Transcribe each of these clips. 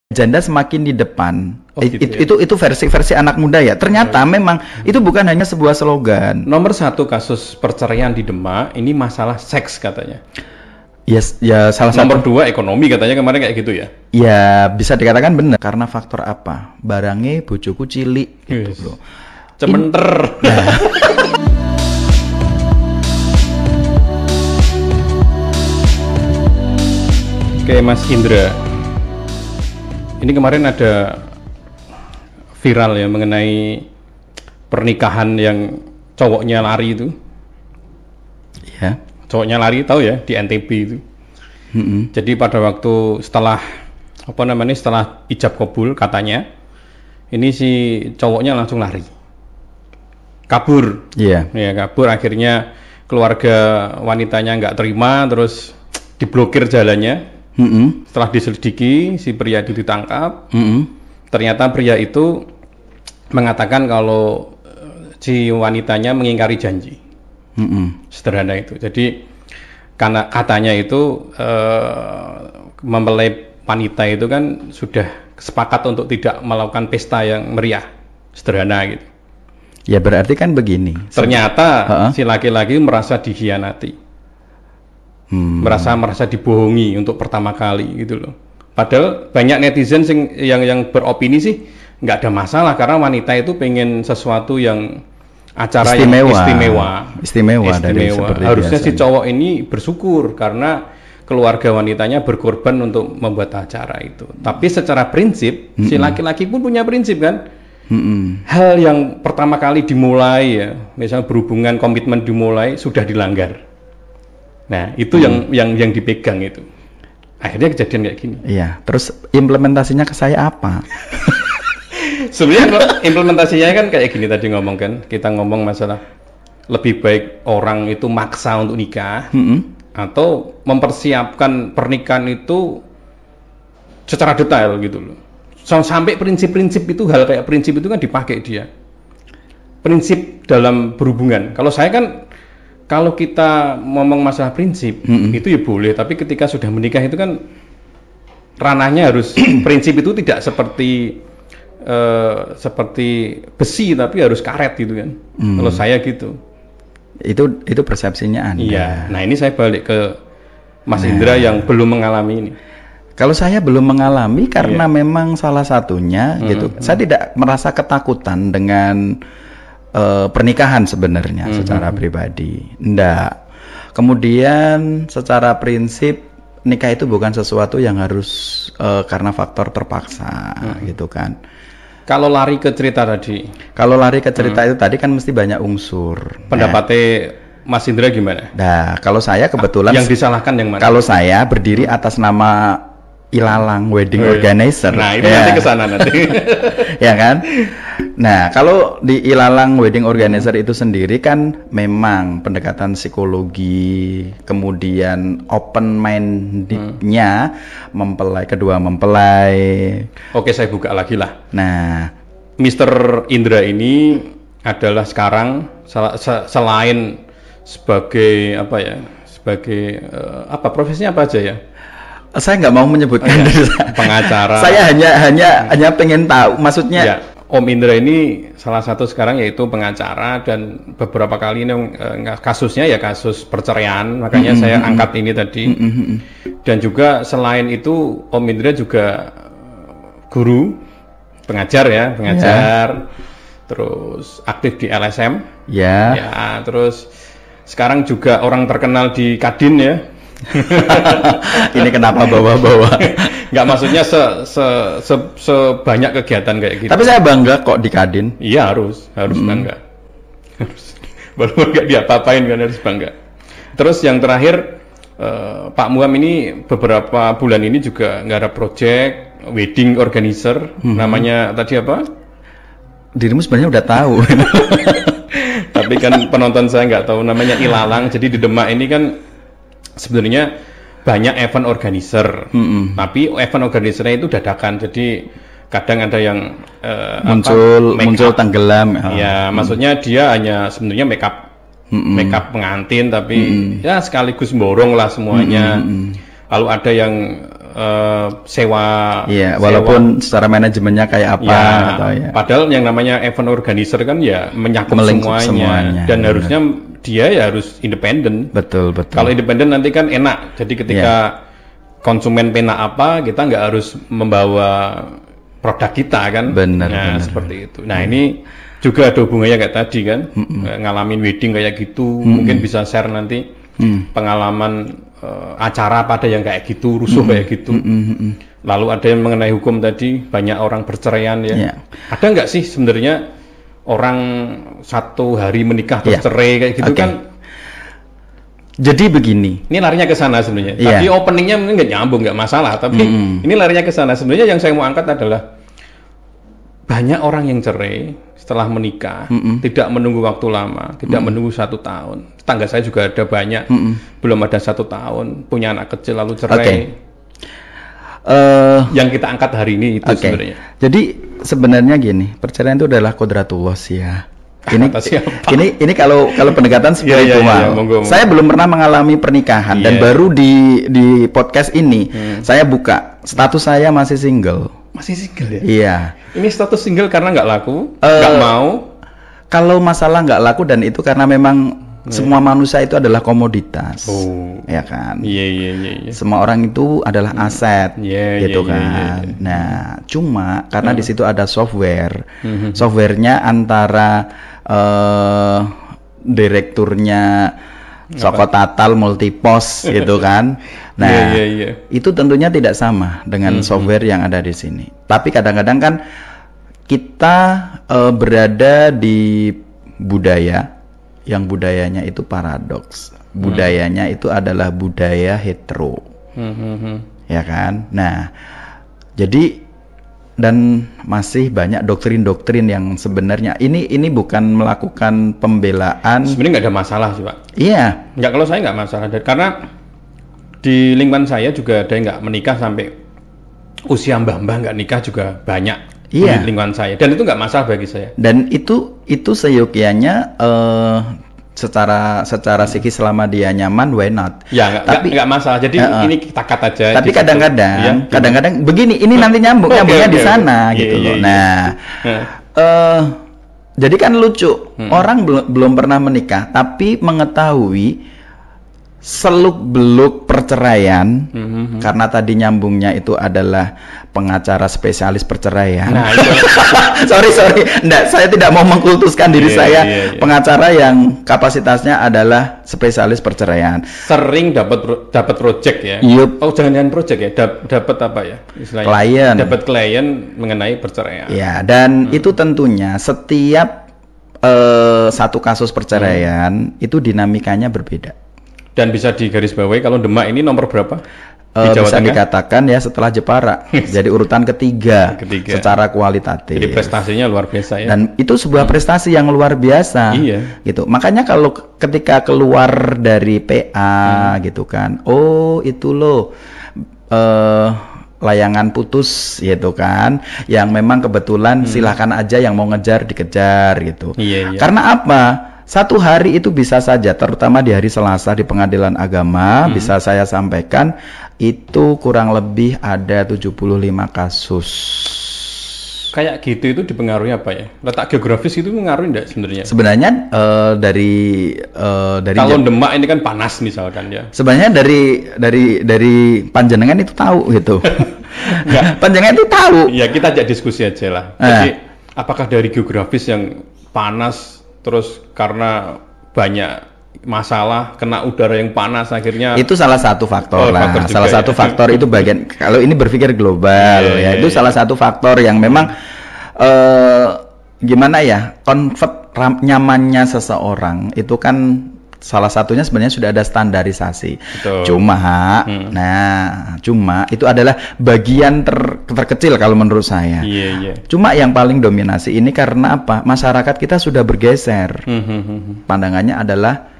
janda semakin di depan. Oh, gitu ya. Itu versi anak muda ya. Ternyata memang itu bukan hanya sebuah slogan. Nomor satu kasus perceraian di Demak ini masalah seks katanya. Yes, ya salah Nomor satu. dua ekonomi katanya kemarin kayak gitu ya. Ya bisa dikatakan benar. Karena faktor apa? Barangnya bojoku cilik gitu Yes. loh. Cementer. Oke Mas Indra, ini kemarin ada viral ya mengenai pernikahan yang cowoknya lari itu. Ya. Cowoknya lari tahu ya di NTB itu. Jadi pada waktu setelah setelah ijab kabul katanya, ini si cowoknya langsung lari, kabur. Iya. Ya kabur, akhirnya keluarga wanitanya nggak terima, terus diblokir jalannya. Setelah diselidiki, si pria itu ditangkap. Ternyata pria itu mengatakan kalau si wanitanya mengingkari janji. Sederhana itu. Jadi karena katanya itu mempelai wanita itu kan sudah sepakat untuk tidak melakukan pesta yang meriah. Sederhana gitu. Ya berarti kan begini. Ternyata si laki-laki merasa dikhianati. Merasa dibohongi untuk pertama kali gitu loh. Padahal banyak netizen yang beropini sih nggak ada masalah karena wanita itu pengen sesuatu yang acara yang istimewa dari seperti harusnya biasanya. Si cowok ini bersyukur karena keluarga wanitanya berkorban untuk membuat acara itu. Tapi secara prinsip si laki-laki pun punya prinsip kan. Hal yang pertama kali dimulai ya, misalnya berhubungan komitmen dimulai sudah dilanggar. Nah itu yang dipegang itu. Akhirnya kejadian kayak gini. Iya. Terus implementasinya ke saya apa? Sebenarnya implementasinya kan kayak gini tadi ngomong kan. Kita ngomong masalah lebih baik orang itu maksa untuk nikah atau mempersiapkan pernikahan itu secara detail gitu loh. Sampai prinsip-prinsip itu, hal kayak prinsip itu kan dipakai dia. Prinsip dalam berhubungan. Kalau saya kan kalau kita ngomong masalah prinsip itu ya boleh, tapi ketika sudah menikah itu kan ranahnya harus prinsip itu tidak seperti besi tapi harus karet gitu kan. Kalau saya gitu. Itu persepsinya Anda. Iya. Nah, ini saya balik ke Mas Indra yang belum mengalami ini. Kalau saya belum mengalami karena memang salah satunya gitu. Saya tidak merasa ketakutan dengan pernikahan sebenarnya secara pribadi. Ndak. Kemudian secara prinsip nikah itu bukan sesuatu yang harus karena faktor terpaksa gitu kan. Kalau lari ke cerita tadi. Kalau lari ke cerita itu tadi kan mesti banyak unsur. Pendapatnya Mas Indra gimana? Nah, kalau saya kebetulan yang disalahkan yang mana? Kalau saya berdiri atas nama Ilalang Wedding Organizer. Nah, itu nanti ke sana nanti. Ya kan? Nah, kalau di Ilalang Wedding Organizer itu sendiri kan memang pendekatan psikologi, kemudian open mindednya kedua mempelai. Oke, saya buka lagi lah. Nah, Mr. Indra ini adalah sekarang selain sebagai profesinya apa aja ya? Saya nggak mau menyebutkan pengacara. Saya hanya pengen tahu, maksudnya. Ya, Om Indra ini salah satu sekarang yaitu pengacara dan beberapa kali ini kasusnya ya kasus perceraian, makanya saya angkat ini tadi. Dan juga selain itu Om Indra juga guru, pengajar. Terus aktif di LSM. Ya, terus sekarang juga orang terkenal di Kadin ya. Ini kenapa bawa-bawa? Nggak, maksudnya sebanyak kegiatan kayak gitu. Tapi saya bangga kok di Kadin. Iya, harus bangga. Walaupun nggak diapa-apain kan harus bangga. Terus yang terakhir Pak Muam ini beberapa bulan ini juga nggak ada project wedding organizer. Namanya tadi apa? Dirimu sebenarnya udah tahu. Tapi kan penonton saya nggak tahu, namanya Ilalang. Jadi di Demak ini kan sebenarnya banyak event organizer, tapi event organizernya itu dadakan. Jadi kadang ada yang muncul tenggelam. Ya, maksudnya dia hanya sebenarnya make up pengantin, tapi ya sekaligus borong lah semuanya. Lalu ada yang sewa. Iya, walaupun secara manajemennya kayak apa. Ya, atau ya. Padahal yang namanya event organizer kan ya menyakup semuanya. Dan harusnya dia ya harus independen. Betul. Kalau independen nanti kan enak. Jadi ketika konsumen pena apa, kita nggak harus membawa produk kita kan. Benar. Seperti itu. Nah ini juga ada hubungannya kayak tadi kan, ngalamin wedding kayak gitu, mungkin bisa share nanti pengalaman acara pada yang kayak gitu, rusuh kayak gitu. Lalu ada yang mengenai hukum tadi, banyak orang berceraian ya. Ada nggak sih sebenarnya orang satu hari menikah terus cerai kayak gitu kan? Jadi begini. Ini larinya ke sana sebenarnya. Tadi openingnya mungkin nggak nyambung, nggak masalah. Tapi ini larinya ke sana. Sebenarnya yang saya mau angkat adalah banyak orang yang cerai setelah menikah, tidak menunggu waktu lama, tidak menunggu 1 tahun. Tetangga saya juga ada banyak, belum ada 1 tahun, punya anak kecil lalu cerai. Yang kita angkat hari ini itu sebenarnya. Jadi sebenarnya gini, perceraian itu adalah kodratullah sih ya. Ini kalau pendekatan spiritual. Saya belum pernah mengalami pernikahan dan baru di podcast ini saya buka status saya masih single. Masih single ya? Iya. Ini status single karena nggak laku, nggak mau? Kalau masalah nggak laku dan itu karena memang semua manusia itu adalah komoditas, ya kan? Iya. Semua orang itu adalah aset, gitu kan? Nah, cuma karena di situ ada software, softwarenya antara direkturnya Soko Tatal Multipos gitu kan. Nah, itu tentunya tidak sama dengan software yang ada di sini. Tapi kadang-kadang kan kita berada di budaya yang budayanya itu paradoks. Budayanya itu adalah budaya hetero. Ya kan? Nah, jadi dan masih banyak doktrin-doktrin yang sebenarnya ini bukan melakukan pembelaan. Sebenarnya nggak ada masalah sih Pak. Iya. Nggak, kalau saya nggak masalah karena di lingkungan saya juga ada yang nggak menikah sampai usia mbah-mbah nggak nikah juga banyak di lingkungan saya dan itu nggak masalah bagi saya. Dan itu seyogianya secara psikis selama dia nyaman, why not? Ya, nggak masalah. Jadi ini kita cut aja. Tapi kadang-kadang begini, ini nanti nyambungnya di sana gitu loh. Nah, jadi kan lucu, orang belum pernah menikah, tapi mengetahui seluk-beluk perceraian karena tadi nyambungnya itu adalah pengacara spesialis perceraian. Nah, sorry, enggak, saya tidak mau mengkultuskan diri saya. Pengacara yang kapasitasnya adalah spesialis perceraian. Sering dapat project ya. Oh, jangan project ya. Dapat apa ya? Istilahnya klien. Dapat klien mengenai perceraian. Ya, dan itu tentunya setiap satu kasus perceraian itu dinamikanya berbeda. Dan bisa digarisbawahi kalau Demak ini nomor berapa? Bisa dikatakan ya setelah Jepara. Jadi urutan ketiga secara kualitatif. Jadi prestasinya luar biasa ya. Dan itu sebuah prestasi yang luar biasa. Iya. Gitu. Makanya kalau ketika keluar dari PA gitu kan, oh itu loh layangan putus gitu kan, yang memang kebetulan silahkan aja yang mau ngejar dikejar gitu. Iya. Karena apa? Satu hari itu bisa saja, terutama di hari Selasa di Pengadilan Agama, bisa saya sampaikan, itu kurang lebih ada 75 kasus. Kayak gitu itu dipengaruhi apa ya? Letak geografis itu mengaruhi enggak sebenarnya? Sebenarnya dari kalau Demak ini kan panas misalkan ya. Sebenarnya dari panjenengan itu tahu gitu. Panjenengan itu tahu. Ya kita ajak diskusi aja lah. Jadi apakah dari geografis yang panas terus karena banyak masalah kena udara yang panas akhirnya itu salah satu faktor lah. Salah satu faktor itu bagian, kalau ini berpikir global itu salah satu faktor yang memang gimana ya, convert nyamannya seseorang itu kan salah satunya sebenarnya sudah ada standarisasi. Betul. Cuma itu adalah bagian terkecil kalau menurut saya. Cuma yang paling dominasi ini karena apa? Masyarakat kita sudah bergeser. Pandangannya adalah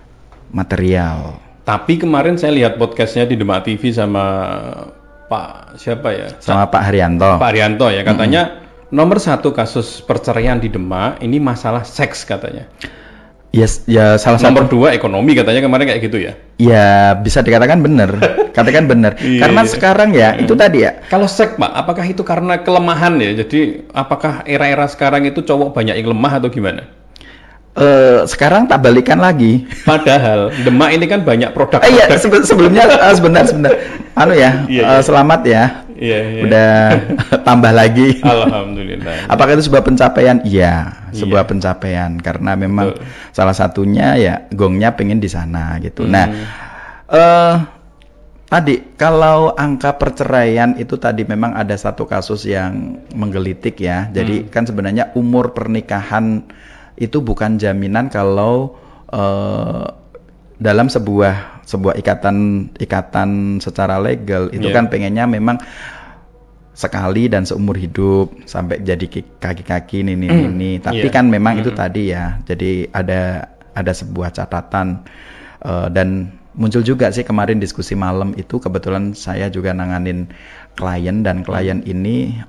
material. Tapi kemarin saya lihat podcastnya di Demak TV sama Pak siapa ya? Sama Pak Haryanto. Pak Haryanto ya, katanya nomor 1 kasus perceraian di Demak ini masalah seks katanya. Yes, ya salah satu. Nomor 2 ekonomi katanya kemarin kayak gitu ya. Ya bisa dikatakan benar, katakan benar. Karena sekarang ya itu tadi ya. Kalau seks Pak, apakah itu karena kelemahan ya? Jadi apakah era-era sekarang itu cowok banyak yang lemah atau gimana? Sekarang tak balikan lagi. Padahal Demak ini kan banyak produk. Iya sebelumnya sebentar. Selamat ya. Iya. Udah tambah lagi. Alhamdulillah. Apakah itu sebuah pencapaian? Iya, sebuah pencapaian karena memang salah satunya ya gongnya pengen di sana gitu. Nah, tadi kalau angka perceraian itu tadi memang ada satu kasus yang menggelitik ya. Jadi kan sebenarnya umur pernikahan itu bukan jaminan kalau dalam sebuah ikatan secara legal itu kan pengennya memang sekali dan seumur hidup sampai jadi kaki-kaki ini. Tapi kan memang itu tadi ya. Jadi ada sebuah catatan dan muncul juga sih kemarin diskusi malam itu kebetulan saya juga nanganin klien dan klien ini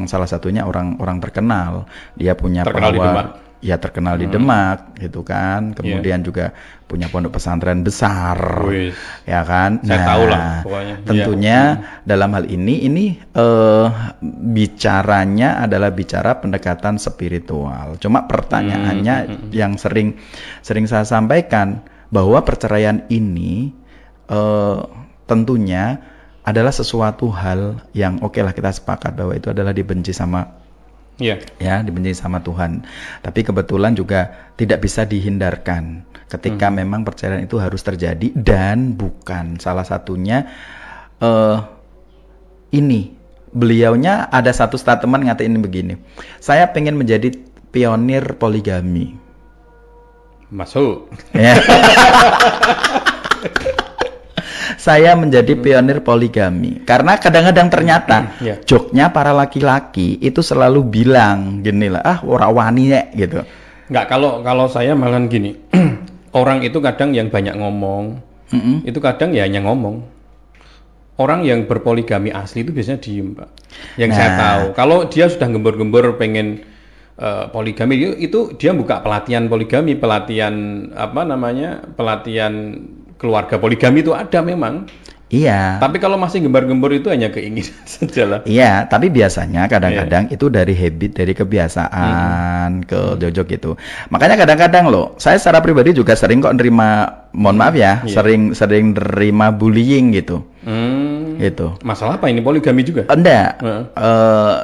salah satunya orang terkenal. Dia punya power. Ya terkenal di Demak gitu kan, kemudian juga punya pondok pesantren besar, ya kan. Saya tahu lah pokoknya. Tentunya dalam hal ini bicaranya adalah bicara pendekatan spiritual. Cuma pertanyaannya yang sering saya sampaikan bahwa perceraian ini tentunya adalah sesuatu hal yang oke lah kita sepakat bahwa itu adalah dibenci sama ya dibenci sama Tuhan. Tapi kebetulan juga tidak bisa dihindarkan ketika memang perceraian itu harus terjadi dan bukan salah satunya ini beliaunya ada satu statement ngatain begini, saya pengen menjadi pionir poligami. Masuk. Ya. Saya menjadi pionir poligami karena kadang-kadang ternyata joknya para laki-laki itu selalu bilang gini lah, ora wani gitu. Enggak, kalau saya malah gini. Orang itu kadang yang banyak ngomong, itu kadang ya hanya ngomong. Orang yang berpoligami asli itu biasanya diem, Pak. Yang saya tahu, kalau dia sudah gembor-gembor pengen poligami itu dia buka pelatihan poligami, pelatihan keluarga poligami itu ada memang. Iya. Tapi kalau masih gembar-gembor itu hanya keinginan saja lah. Iya, tapi biasanya kadang-kadang itu dari habit, dari kebiasaan ke jojok gitu. Makanya kadang-kadang loh, saya secara pribadi juga sering kok nerima, mohon maaf ya, sering nerima bullying gitu. Gitu. Masalah apa ini, poligami juga? Enggak.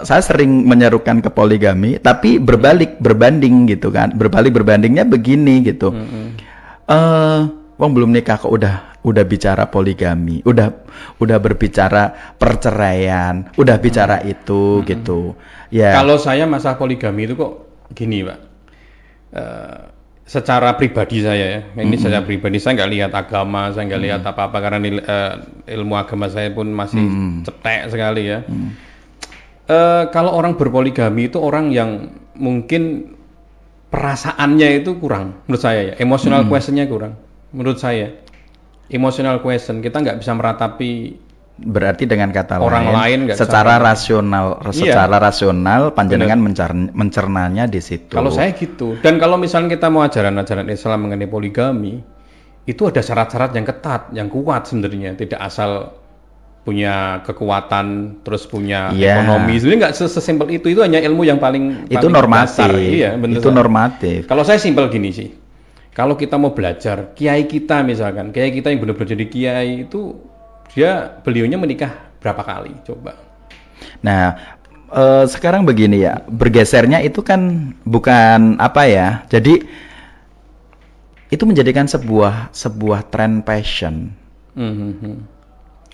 Saya sering menyerukan ke poligami, tapi berbanding gitu kan. Berbandingnya begini gitu. Wong belum nikah kok udah bicara poligami, udah berbicara perceraian, udah bicara itu gitu. Ya. Kalau saya masalah poligami itu kok gini, Pak. Secara pribadi saya ya, ini secara pribadi saya nggak lihat agama, saya nggak lihat apa-apa karena ilmu agama saya pun masih cetek sekali ya. Kalau orang berpoligami itu orang yang mungkin perasaannya itu kurang, menurut saya ya, emotional questionnya kurang. Menurut saya, emotional question kita nggak bisa meratapi. Berarti dengan kata orang lain secara rasional panjenengan mencernanya di situ. Kalau saya gitu. Dan kalau misalnya kita mau ajaran-ajaran Islam mengenai poligami, itu ada syarat-syarat yang ketat, yang kuat sebenarnya. Tidak asal punya kekuatan, terus punya ekonomi. Sebenarnya nggak sesimpel itu. Itu hanya ilmu yang paling normatif. Dasar. Iya, benar. Itu normatif. Kalau saya simpel gini sih. Kalau kita mau belajar, kiai kita misalkan, kiai kita yang benar-benar jadi kiai itu beliaunya menikah berapa kali, coba. Nah, sekarang begini ya, bergesernya itu kan bukan apa ya, jadi itu menjadikan sebuah tren passion.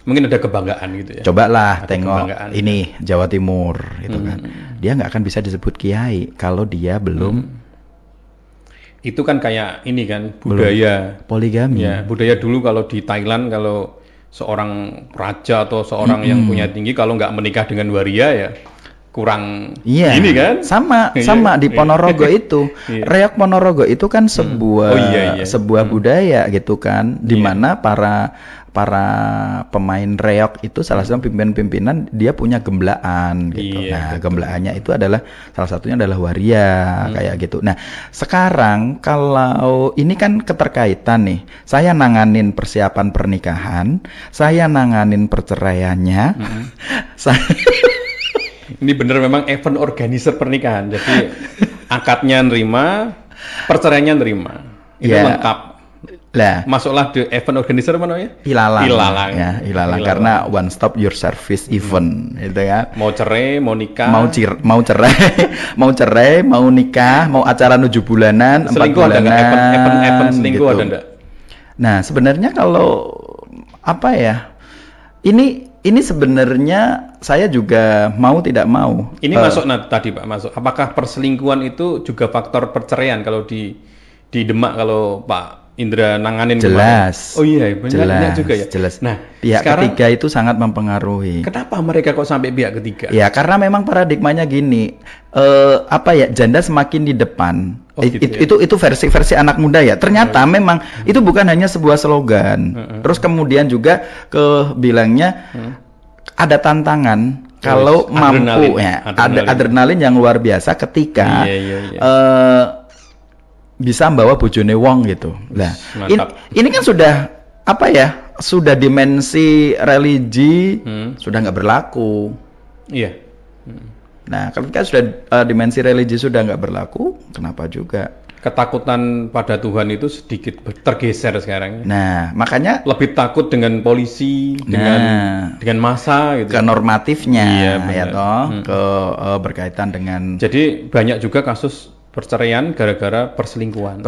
Mungkin ada kebanggaan gitu ya. Cobalah tengok ini Jawa Timur, gitu kan. Dia nggak akan bisa disebut kiai kalau dia belum. Itu kan kayak ini kan budaya poligami. Ya, budaya dulu kalau di Thailand kalau seorang raja atau seorang yang punya tinggi kalau nggak menikah dengan waria ya kurang ini kan? Sama di Ponorogo itu. Reok Ponorogo itu kan sebuah budaya gitu kan, di mana para para pemain reog itu salah satu pimpinan dia punya gemblaan gitu. Iya, Nah, betul. gemblaannya itu adalah salah satunya adalah waria kayak gitu. Nah, sekarang kalau ini kan keterkaitan nih. Saya nanganin persiapan pernikahan, saya nanganin perceraiannya. Saya Ini bener memang event organizer pernikahan. Jadi akadnya nerima, perceraiannya nerima. Itu Ya. lengkap. lah Masuklah di event organizer apa namanya? ilalang. Ilalang. Ya, ilalang karena one stop your service event gitu kan. Mau cerai, mau nikah. Mau cerai, mau nikah, mau acara 7 bulanan, 4 selingkuh ada bulanan. nggak? Event selingkuh gitu. ada nggak? Nah, sebenarnya kalau apa ya? Ini sebenarnya saya juga mau tidak mau. Ini masuk tadi Pak, masuk. Apakah perselingkuhan itu juga faktor perceraian kalau di Demak kalau Pak Indra nanganin Jelas. kemarin? Oh iya, banyak juga ya. Jelas. Nah, pihak sekarang ketiga itu sangat mempengaruhi. kenapa mereka kok sampai pihak ketiga? Ya, karena memang paradigmanya gini, janda semakin di depan. Oh, gitu ya? Itu versi anak muda ya. Ternyata memang itu bukan hanya sebuah slogan. Terus kemudian juga bilangnya ada tantangan kalau mampu ya. Ada adrenalin yang luar biasa ketika Iya. bisa membawa bojone wong gitu. Nah, ini kan sudah apa ya? Sudah dimensi religi sudah nggak berlaku. Iya. Nah, ketika sudah dimensi religi sudah nggak berlaku, kenapa juga? Ketakutan pada Tuhan itu sedikit tergeser sekarang. Nah, makanya lebih takut dengan polisi, dengan massa gitu. Ke normatifnya, Iya, ya toh, berkaitan dengan. Jadi banyak juga kasus perceraian gara-gara perselingkuhan.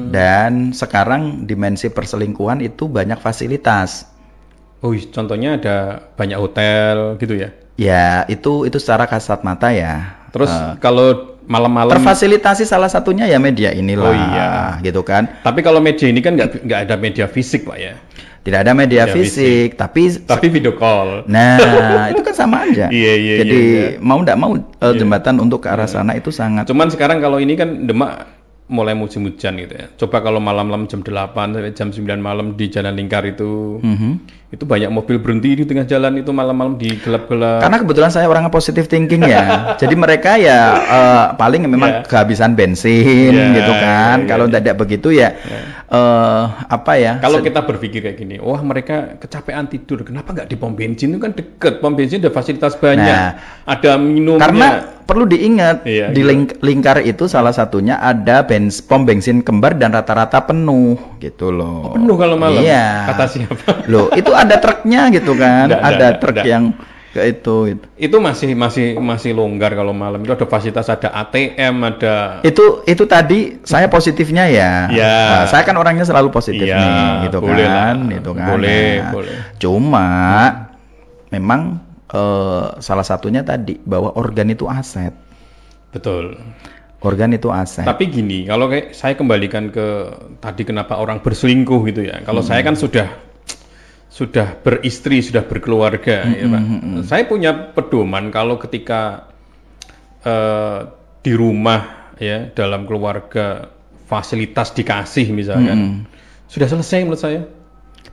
Dan sekarang dimensi perselingkuhan itu banyak fasilitas. Oh, contohnya ada banyak hotel gitu ya. Ya, itu secara kasat mata ya. Terus kalau malam-malam terfasilitasi salah satunya ya media inilah. Oh iya, gitu kan. Tapi kalau media ini kan nggak ada media fisik Pak ya. Tidak ada media fisik, tapi video call. Nah, itu kan sama aja. Iya. Jadi mau tidak mau jembatan untuk ke arah sana itu sangat. Cuman sekarang kalau ini kan Demak mulai musim hujan gitu ya. Coba kalau malam-malam jam 8 sampai jam 9 malam di Jalan Lingkar itu, itu banyak mobil berhenti di tengah jalan itu malam-malam di gelap-gelap. Karena kebetulan saya orangnya positive thinking ya. Jadi mereka ya paling memang kehabisan bensin gitu kan. Kalau tidak begitu ya apa ya? Kalau kita berpikir kayak gini, wah mereka kecapean tidur, kenapa nggak di pom bensin? Itu kan deket, pom bensin ada fasilitas banyak, ada minumnya. Karena perlu diingat di Lingkar itu salah satunya ada pom bensin kembar dan rata-rata penuh gitu loh. Oh, penuh kalau malam? Iya. Kata siapa? Loh, itu ada truknya gitu kan? Ada truk yang ke itu. Itu masih longgar kalau malam. Itu ada fasilitas, ada ATM, ada. Itu tadi saya positifnya ya. Nah, saya kan orangnya selalu positif nih, gitu kan, gitu kan. Boleh. Cuma memang salah satunya tadi bahwa organ itu aset. Betul. Organ itu aset. Tapi gini, kalau kayak saya kembalikan ke tadi kenapa orang berselingkuh gitu ya. Kalau saya kan sudah beristri, sudah berkeluarga, ya Pak. Saya punya pedoman kalau ketika di rumah ya dalam keluarga fasilitas dikasih misalkan sudah selesai menurut saya.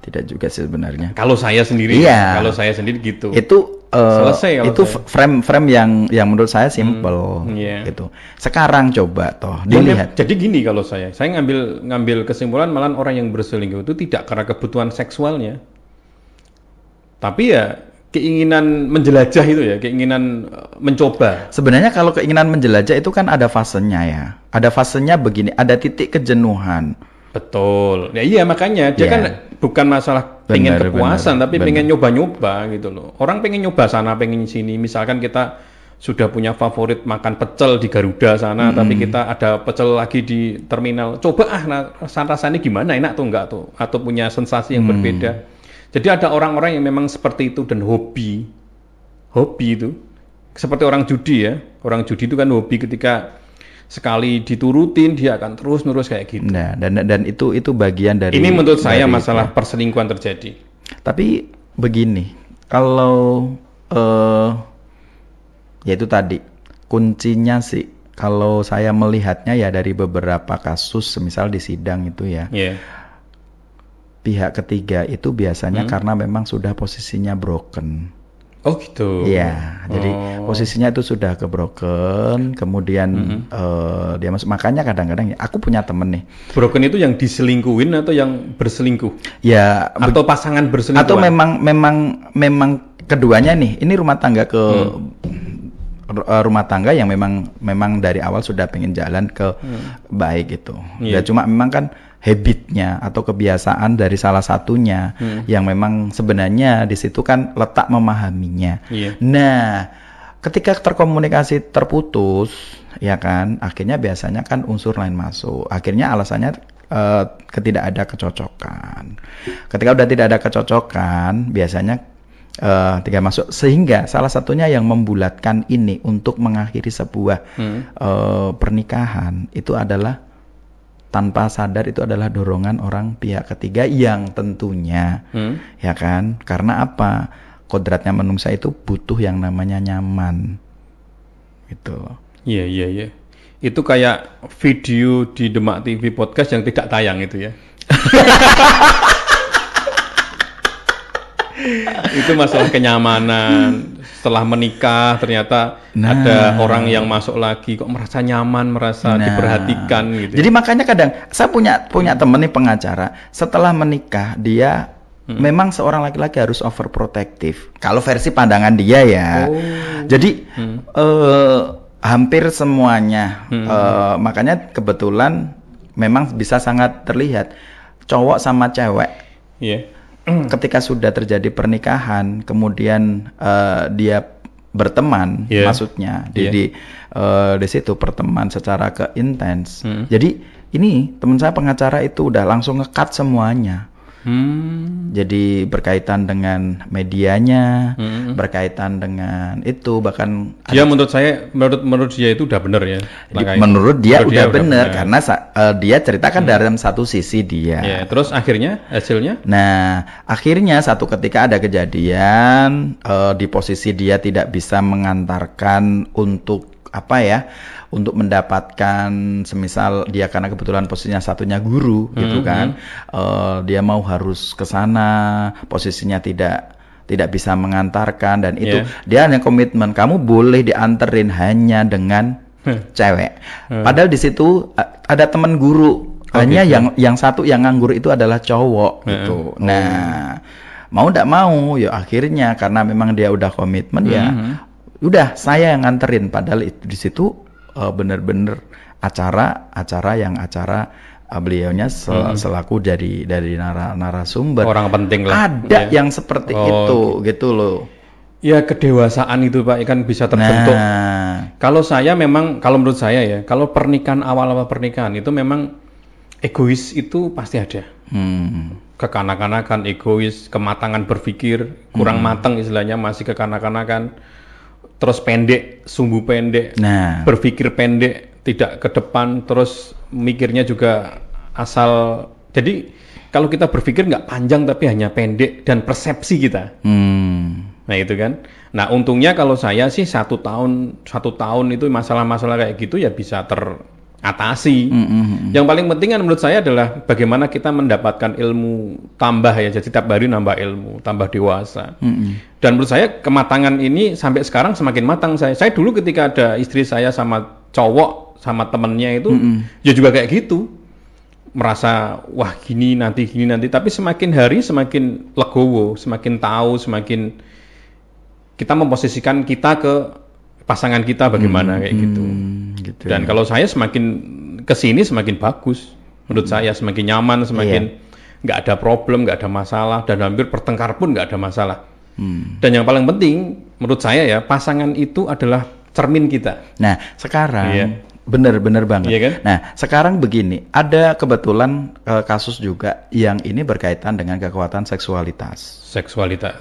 Tidak juga sih sebenarnya. Kalau saya sendiri, kalau saya sendiri gitu. Itu selesai itu frame yang menurut saya simple gitu. Sekarang coba toh dilihat. Jadi gini kalau saya ngambil kesimpulan malah orang yang berselingkuh itu tidak karena kebutuhan seksualnya. Tapi ya keinginan menjelajah itu ya, keinginan mencoba. Sebenarnya kalau keinginan menjelajah itu kan ada fasenya ya. Ada fasenya begini, ada titik kejenuhan. Betul. Ya iya makanya dia kan bukan masalah pengen kepuasan tapi pengen nyoba-nyoba gitu loh. Orang pengen nyoba sana, pengen sini. Misalkan kita sudah punya favorit makan pecel di Garuda sana, tapi kita ada pecel lagi di terminal. Coba rasanya gimana, enak tuh enggak tuh? Atau punya sensasi yang berbeda. Jadi ada orang-orang yang memang seperti itu dan hobi itu. Seperti orang judi ya. Orang judi itu kan hobi ketika sekali diturutin dia akan terus-menerus kayak gitu. Nah, dan itu bagian dari. Ini menurut saya masalah perselingkuhan terjadi. Tapi begini, kalau ya itu tadi kuncinya sih. Kalau saya melihatnya ya dari beberapa kasus, misal di sidang itu ya. pihak ketiga itu biasanya karena memang sudah posisinya broken. Oh gitu. Iya, jadi posisinya itu sudah broken, kemudian dia masuk. Makanya kadang-kadang aku punya temen nih. Broken itu yang diselingkuhin atau yang berselingkuh? Ya. Atau pasangan berselingkuh? Atau memang keduanya nih. Ini rumah tangga rumah tangga yang memang dari awal sudah pengen jalan ke baik gitu. Ya cuma memang kan habitnya atau kebiasaan dari salah satunya yang memang sebenarnya di situ kan letak memahaminya. Nah, ketika terkomunikasi terputus, ya kan, akhirnya biasanya kan unsur lain masuk. Akhirnya alasannya tidak ada kecocokan. Ketika udah tidak ada kecocokan, biasanya tiga masuk, sehingga salah satunya yang membulatkan ini untuk mengakhiri sebuah pernikahan itu adalah tanpa sadar itu adalah dorongan orang pihak ketiga yang tentunya ya kan, karena apa, kodratnya manusia itu butuh yang namanya nyaman gitu. Iya. Itu kayak video di Demak TV Podcast yang tidak tayang itu ya. Itu masalah kenyamanan. Setelah menikah ternyata ada orang yang masuk lagi kok merasa nyaman, merasa diperhatikan gitu. Jadi makanya kadang saya punya temen nih pengacara, setelah menikah dia memang seorang laki-laki harus overprotective. Kalau versi pandangan dia ya. Jadi hampir semuanya. Makanya kebetulan memang bisa sangat terlihat cowok sama cewek. Ketika sudah terjadi pernikahan, kemudian dia berteman, maksudnya di situ berteman secara intens. Jadi ini teman saya pengacara itu udah langsung nge-cut semuanya. Jadi berkaitan dengan medianya, berkaitan dengan itu, bahkan dia menurut dia itu udah benar ya. Menurut dia udah benar karena dia ceritakan dalam satu sisi dia. Terus akhirnya hasilnya? Nah, akhirnya satu ketika ada kejadian di posisi dia tidak bisa mengantarkan untuk untuk mendapatkan, semisal dia karena kebetulan posisinya satunya guru gitu kan, dia mau harus ke sana, posisinya tidak bisa mengantarkan, dan itu dia hanya komitmen, kamu boleh dianterin hanya dengan cewek. Padahal di situ ada teman guru, hanya yang satu yang nganggur itu adalah cowok gitu. Nah, mau tidak mau ya akhirnya karena memang dia udah komitmen udah saya yang nganterin, padahal itu di situ bener-bener acara beliaunya selaku dari narasumber, orang penting lah. Ada yang seperti itu gitu loh. Ya kedewasaan itu Pak kan bisa terbentuk. Kalau menurut saya ya, kalau pernikahan awal-awal pernikahan itu memang egois itu pasti ada. Kekanak-kanakan, egois, kematangan berpikir kurang matang istilahnya, masih kekanak-kanakan. Terus pendek, sumbu pendek, berpikir pendek, tidak ke depan, terus mikirnya juga asal. Jadi kalau kita berpikir nggak panjang tapi hanya pendek dan persepsi kita. Nah itu kan. Nah untungnya kalau saya sih satu tahun itu masalah-masalah kayak gitu ya bisa teratasi. Yang paling penting kan menurut saya adalah bagaimana kita mendapatkan ilmu tambah ya. Jadi setiap hari nambah ilmu, tambah dewasa. Dan menurut saya kematangan ini sampai sekarang semakin matang. Saya dulu ketika ada istri saya sama cowok, sama temennya itu, ya juga kayak gitu. Merasa, wah gini nanti. Tapi semakin hari semakin legowo, semakin tahu, semakin kita memposisikan kita ke pasangan kita bagaimana kayak gitu. Dan kalau saya semakin kesini semakin bagus. Menurut saya semakin nyaman, semakin nggak ada problem, nggak ada masalah. Dan hampir bertengkar pun nggak ada masalah. Dan yang paling penting menurut saya ya, pasangan itu adalah cermin kita. Nah sekarang bener banget. Kan? Nah sekarang begini, ada kebetulan kasus juga yang ini berkaitan dengan kekuatan seksualitas.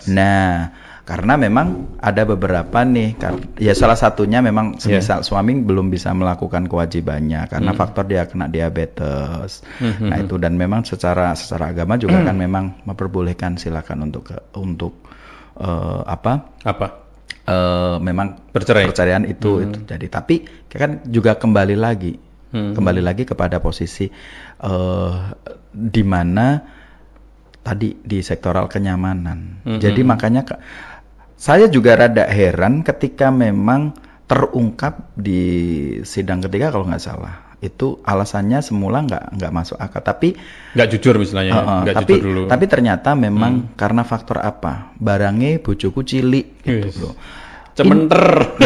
Nah karena memang ada beberapa nih, ya salah satunya memang semisal suami belum bisa melakukan kewajibannya karena faktor dia kena diabetes. Nah itu, dan memang secara agama juga kan memang memperbolehkan silakan untuk memang perceraian itu jadi. Tapi kan juga kembali lagi kepada posisi di mana tadi di sektoral kenyamanan. Jadi makanya saya juga rada heran ketika memang terungkap di sidang ketiga kalau nggak salah. Itu alasannya semula nggak masuk akal, tapi nggak jujur misalnya, nggak jujur dulu. Tapi ternyata memang karena faktor apa? Barangnya bojoku cilik gitu loh. Cementer.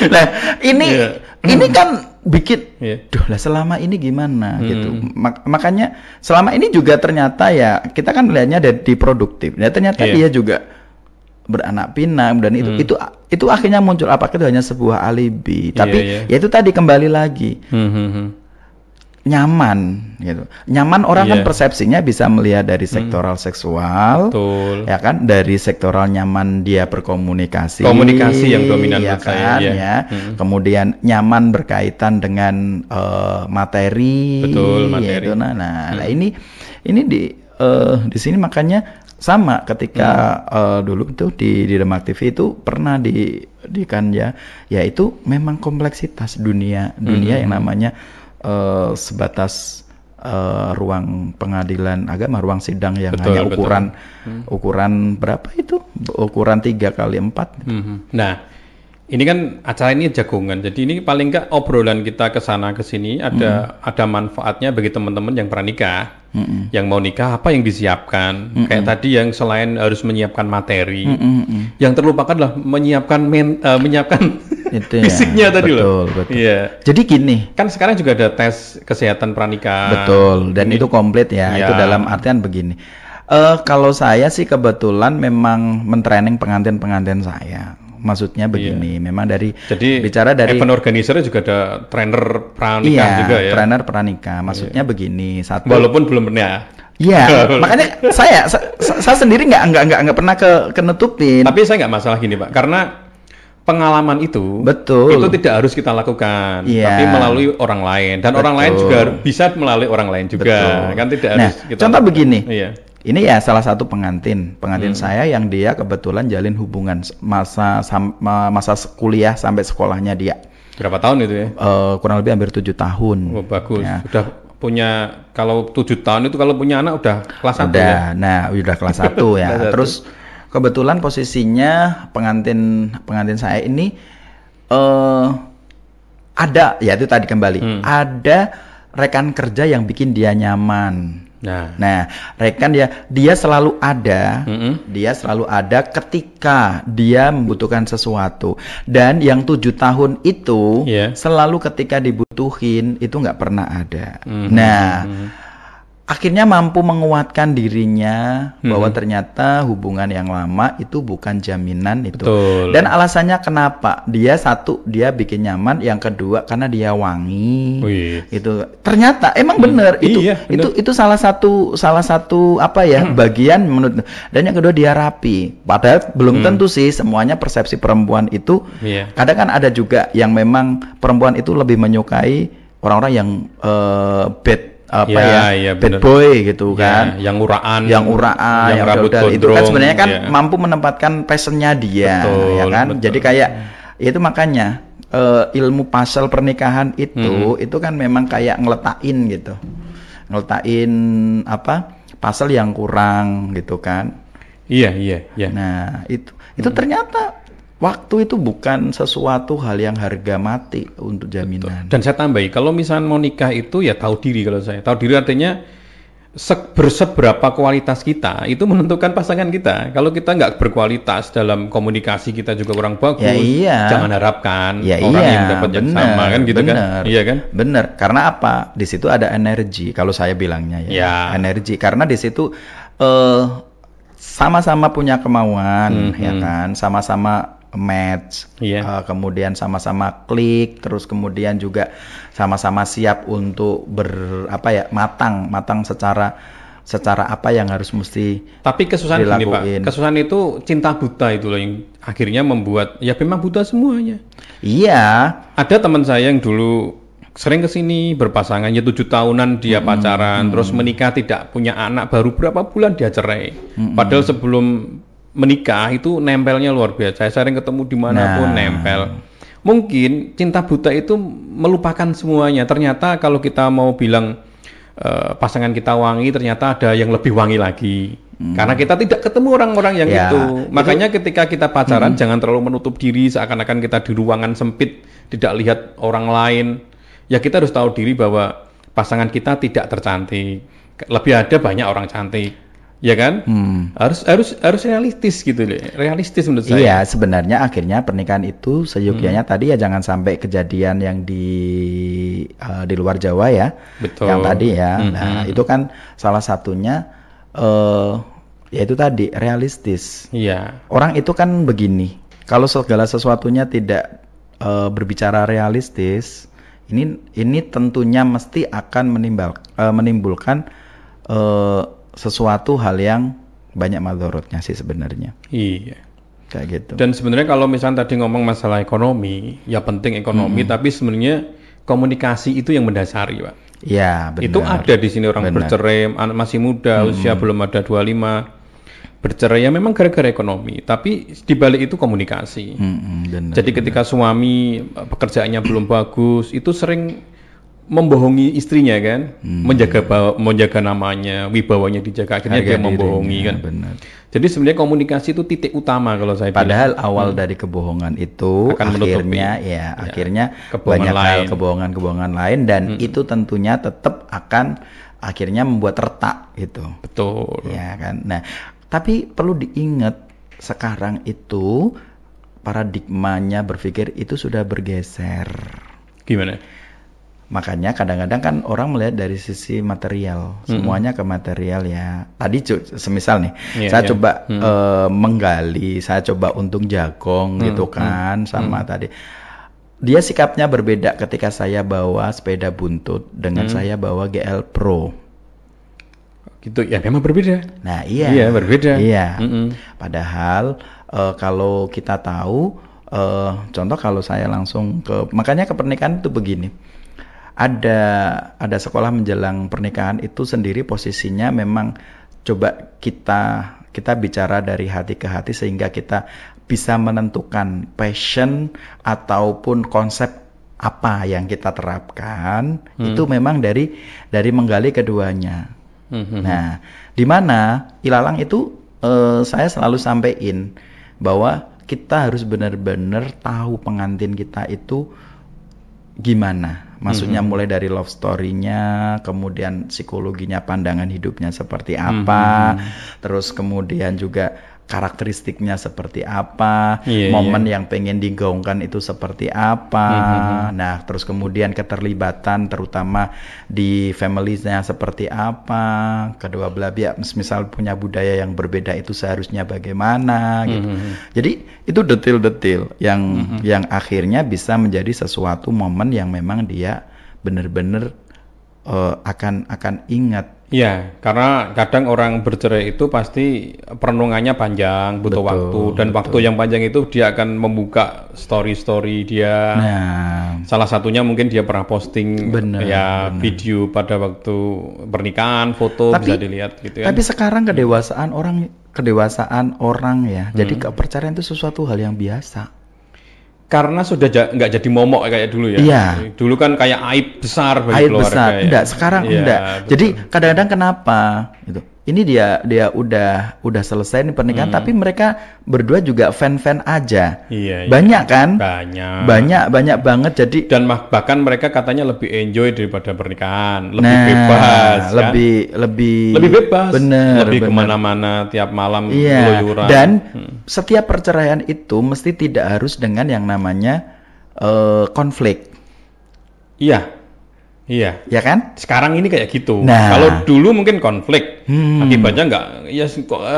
Nah, ini kan bikin, duh lah selama ini gimana gitu. Makanya selama ini juga ternyata ya kita kan melihatnya di produktif. Ya ternyata dia juga beranak pinak dan itu akhirnya muncul apakah itu hanya sebuah alibi. Tapi ya itu tadi kembali lagi. Nyaman gitu. Nyaman orang kan persepsinya bisa melihat dari sektoral seksual. Betul. Ya kan, dari sektoral nyaman dia berkomunikasi. Komunikasi yang dominan ya kan, ya. Kemudian nyaman berkaitan dengan materi. Betul, materi. Gitu. Nah, ini di sini makanya sama ketika dulu itu di Demak TV itu pernah di kan ya itu memang kompleksitas dunia yang namanya sebatas ruang pengadilan agama, ruang sidang yang hanya ukuran berapa itu? Ukuran 3x4. Nah, ini kan acara ini jagongan, jadi ini paling nggak obrolan kita ke sana ke sini ada manfaatnya bagi teman-teman yang pranikah, yang mau nikah apa yang disiapkan, kayak tadi yang selain harus menyiapkan materi, yang terlupakan adalah menyiapkan itu fisiknya ya, tadi loh. Betul. Iya. Jadi gini, kan sekarang juga ada tes kesehatan pranikah. Betul, dan itu komplit ya. Itu dalam artian begini. Kalau saya sih kebetulan memang mentraining pengantin-pengantin saya. Maksudnya begini, memang bicara dari event organizer juga ada trainer pranikah juga ya. Trainer pranikah. Maksudnya begini, satu. Walaupun belum pernah. Iya, makanya saya sendiri nggak pernah kenutupin. Tapi saya nggak masalah gini Pak, karena pengalaman itu tidak harus kita lakukan, tapi melalui orang lain, dan orang lain juga bisa melalui orang lain juga. Kan tidak harus kita contoh lakukan. Begini. Ini ya salah satu pengantin saya yang dia kebetulan jalin hubungan masa kuliah sampai sekolahnya dia. Berapa tahun itu ya? Kurang lebih hampir 7 tahun. Oh, bagus. Ya. Udah punya, kalau 7 tahun itu kalau punya anak udah kelas 1 ya? Nah, udah kelas 1 ya. Terus kebetulan posisinya pengantin saya ini ada, ya itu tadi kembali, ada rekan kerja yang bikin dia nyaman. Nah, rekan dia selalu ada, ketika dia membutuhkan sesuatu, dan yang 7 tahun itu selalu ketika dibutuhin itu nggak pernah ada. Akhirnya mampu menguatkan dirinya bahwa ternyata hubungan yang lama itu bukan jaminan itu. Betul. Dan alasannya kenapa? Dia bikin nyaman, yang kedua karena dia wangi. Itu ternyata emang benar itu salah satu apa ya bagian menurut. Dan yang kedua dia rapi. Padahal belum tentu sih semuanya persepsi perempuan itu. Kadang kan ada juga yang memang perempuan itu lebih menyukai orang-orang yang bad bad boy gitu kan, yang uraan, yang rambut gondrong, itu kan sebenarnya kan mampu menempatkan passionnya dia, ya kan. Jadi kayak itu makanya ilmu puzzle pernikahan itu kan memang kayak ngeletakin puzzle yang kurang gitu kan. Iya. Nah itu ternyata waktu itu bukan sesuatu hal yang harga mati untuk jaminan. Dan saya tambahi, kalau misalnya mau nikah itu ya tahu diri. Kalau saya tahu diri artinya seberapa kualitas kita itu menentukan pasangan kita. Kalau kita nggak berkualitas dalam komunikasi, kita juga kurang bagus, jangan harapkan orang yang dapat yang sama kan gitu kan. Iya kan? Bener, karena apa? Di situ ada energi, kalau saya bilangnya energi, karena di situ sama-sama punya kemauan, ya kan, sama-sama match, kemudian sama-sama klik, terus kemudian juga sama-sama siap untuk matang secara apa yang harus mesti tapi kesusahan dilakuin. Gini Pak, kesusahan itu cinta buta itu loh yang akhirnya membuat memang buta semuanya. Iya. Ada teman saya yang dulu sering kesini berpasangan 7 tahunan dia pacaran, terus menikah tidak punya anak, baru berapa bulan dia cerai. Padahal sebelum menikah itu nempelnya luar biasa. Saya sering ketemu dimanapun nempel. Mungkin cinta buta itu melupakan semuanya. Ternyata kalau kita mau bilang pasangan kita wangi, ternyata ada yang lebih wangi lagi. Karena kita tidak ketemu orang-orang yang itu. Makanya ketika kita pacaran jangan terlalu menutup diri seakan-akan kita di ruangan sempit, tidak lihat orang lain. Ya kita harus tahu diri bahwa pasangan kita tidak tercantik. Lebih ada banyak orang cantik. Ya kan? Harus realistis gitu deh. Realistis menurut saya. Iya, sebenarnya akhirnya pernikahan itu seyogyanya tadi ya jangan sampai kejadian yang di luar Jawa ya. Betul. Yang tadi ya. Nah, itu kan salah satunya yaitu tadi realistis. Iya. Orang itu kan begini. Kalau segala sesuatunya tidak berbicara realistis, ini tentunya mesti akan menimbulkan sesuatu hal yang banyak madorotnya sih sebenarnya. Iya. Kayak gitu. Dan sebenarnya kalau misalnya tadi ngomong masalah ekonomi, ya penting ekonomi, tapi sebenarnya komunikasi itu yang mendasari, Pak. Iya, benar. Itu ada di sini orang bercerai, anak masih muda, usia belum ada 25, bercerai ya memang gara-gara ekonomi, tapi di balik itu komunikasi. Benar, jadi ketika suami pekerjaannya belum bagus, itu sering membohongi istrinya kan, menjaga namanya, wibawanya dijaga, akhirnya dia membohongi kan. Benar. Jadi sebenarnya komunikasi itu titik utama kalau saya bilang. Padahal awal dari kebohongan itu akan akhirnya banyak hal kebohongan lain dan itu tentunya tetap akan akhirnya membuat retak gitu. Betul. Ya kan. Nah, tapi perlu diingat sekarang itu paradigmanya berpikir itu sudah bergeser. Gimana? Makanya kadang-kadang kan orang melihat dari sisi material, semuanya ke material ya. Tadi semisal nih, saya coba menggali, saya coba untung jagong gitu kan, sama tadi. Dia sikapnya berbeda ketika saya bawa sepeda buntut dengan saya bawa GL Pro. Gitu ya, memang berbeda. Nah iya. Iya berbeda. Iya. Padahal kalau kita tahu, contoh kalau saya langsung makanya ke pernikahan itu begini. Ada sekolah menjelang pernikahan itu sendiri posisinya memang coba kita bicara dari hati ke hati sehingga kita bisa menentukan passion ataupun konsep apa yang kita terapkan itu memang dari menggali keduanya. Nah, di mana ilalang itu saya selalu sampaikan bahwa kita harus benar-benar tahu pengantin kita itu gimana. Maksudnya mulai dari love story-nya, kemudian psikologinya, pandangan hidupnya seperti apa, terus kemudian juga karakteristiknya seperti apa, momen yang pengen digaungkan itu seperti apa. Nah, terus kemudian keterlibatan terutama di family-nya seperti apa, kedua belah pihak misal punya budaya yang berbeda itu seharusnya bagaimana gitu. Jadi itu detail-detail yang akhirnya bisa menjadi sesuatu momen yang memang dia benar-benar akan ingat. Iya, karena kadang orang bercerai itu pasti perenungannya panjang, butuh waktu, dan waktu yang panjang itu dia akan membuka story-story dia. Nah, salah satunya mungkin dia pernah posting video pada waktu pernikahan, foto bisa dilihat gitu kan. Tapi sekarang kedewasaan orang ya, jadi kepercayaan itu sesuatu hal yang biasa. Karena sudah nggak jadi momok kayak dulu ya. Iya. Dulu kan kayak aib besar bagi keluarga. Besar. Ya. Enggak, sekarang enggak. Betul. Jadi kadang-kadang kenapa gitu. Ini dia udah selesai nih pernikahan tapi mereka berdua juga fan-fan aja. Iya. Banyak kan? Banyak banget jadi dan bahkan mereka katanya lebih enjoy daripada pernikahan, lebih bebas kan? lebih bebas. Bener, lebih kemana-mana tiap malam keluyuran. Dan setiap perceraian itu mesti tidak harus dengan yang namanya konflik. Iya. Ya kan? Sekarang ini kayak gitu. Nah, kalau dulu mungkin konflik, akibatnya nggak, ya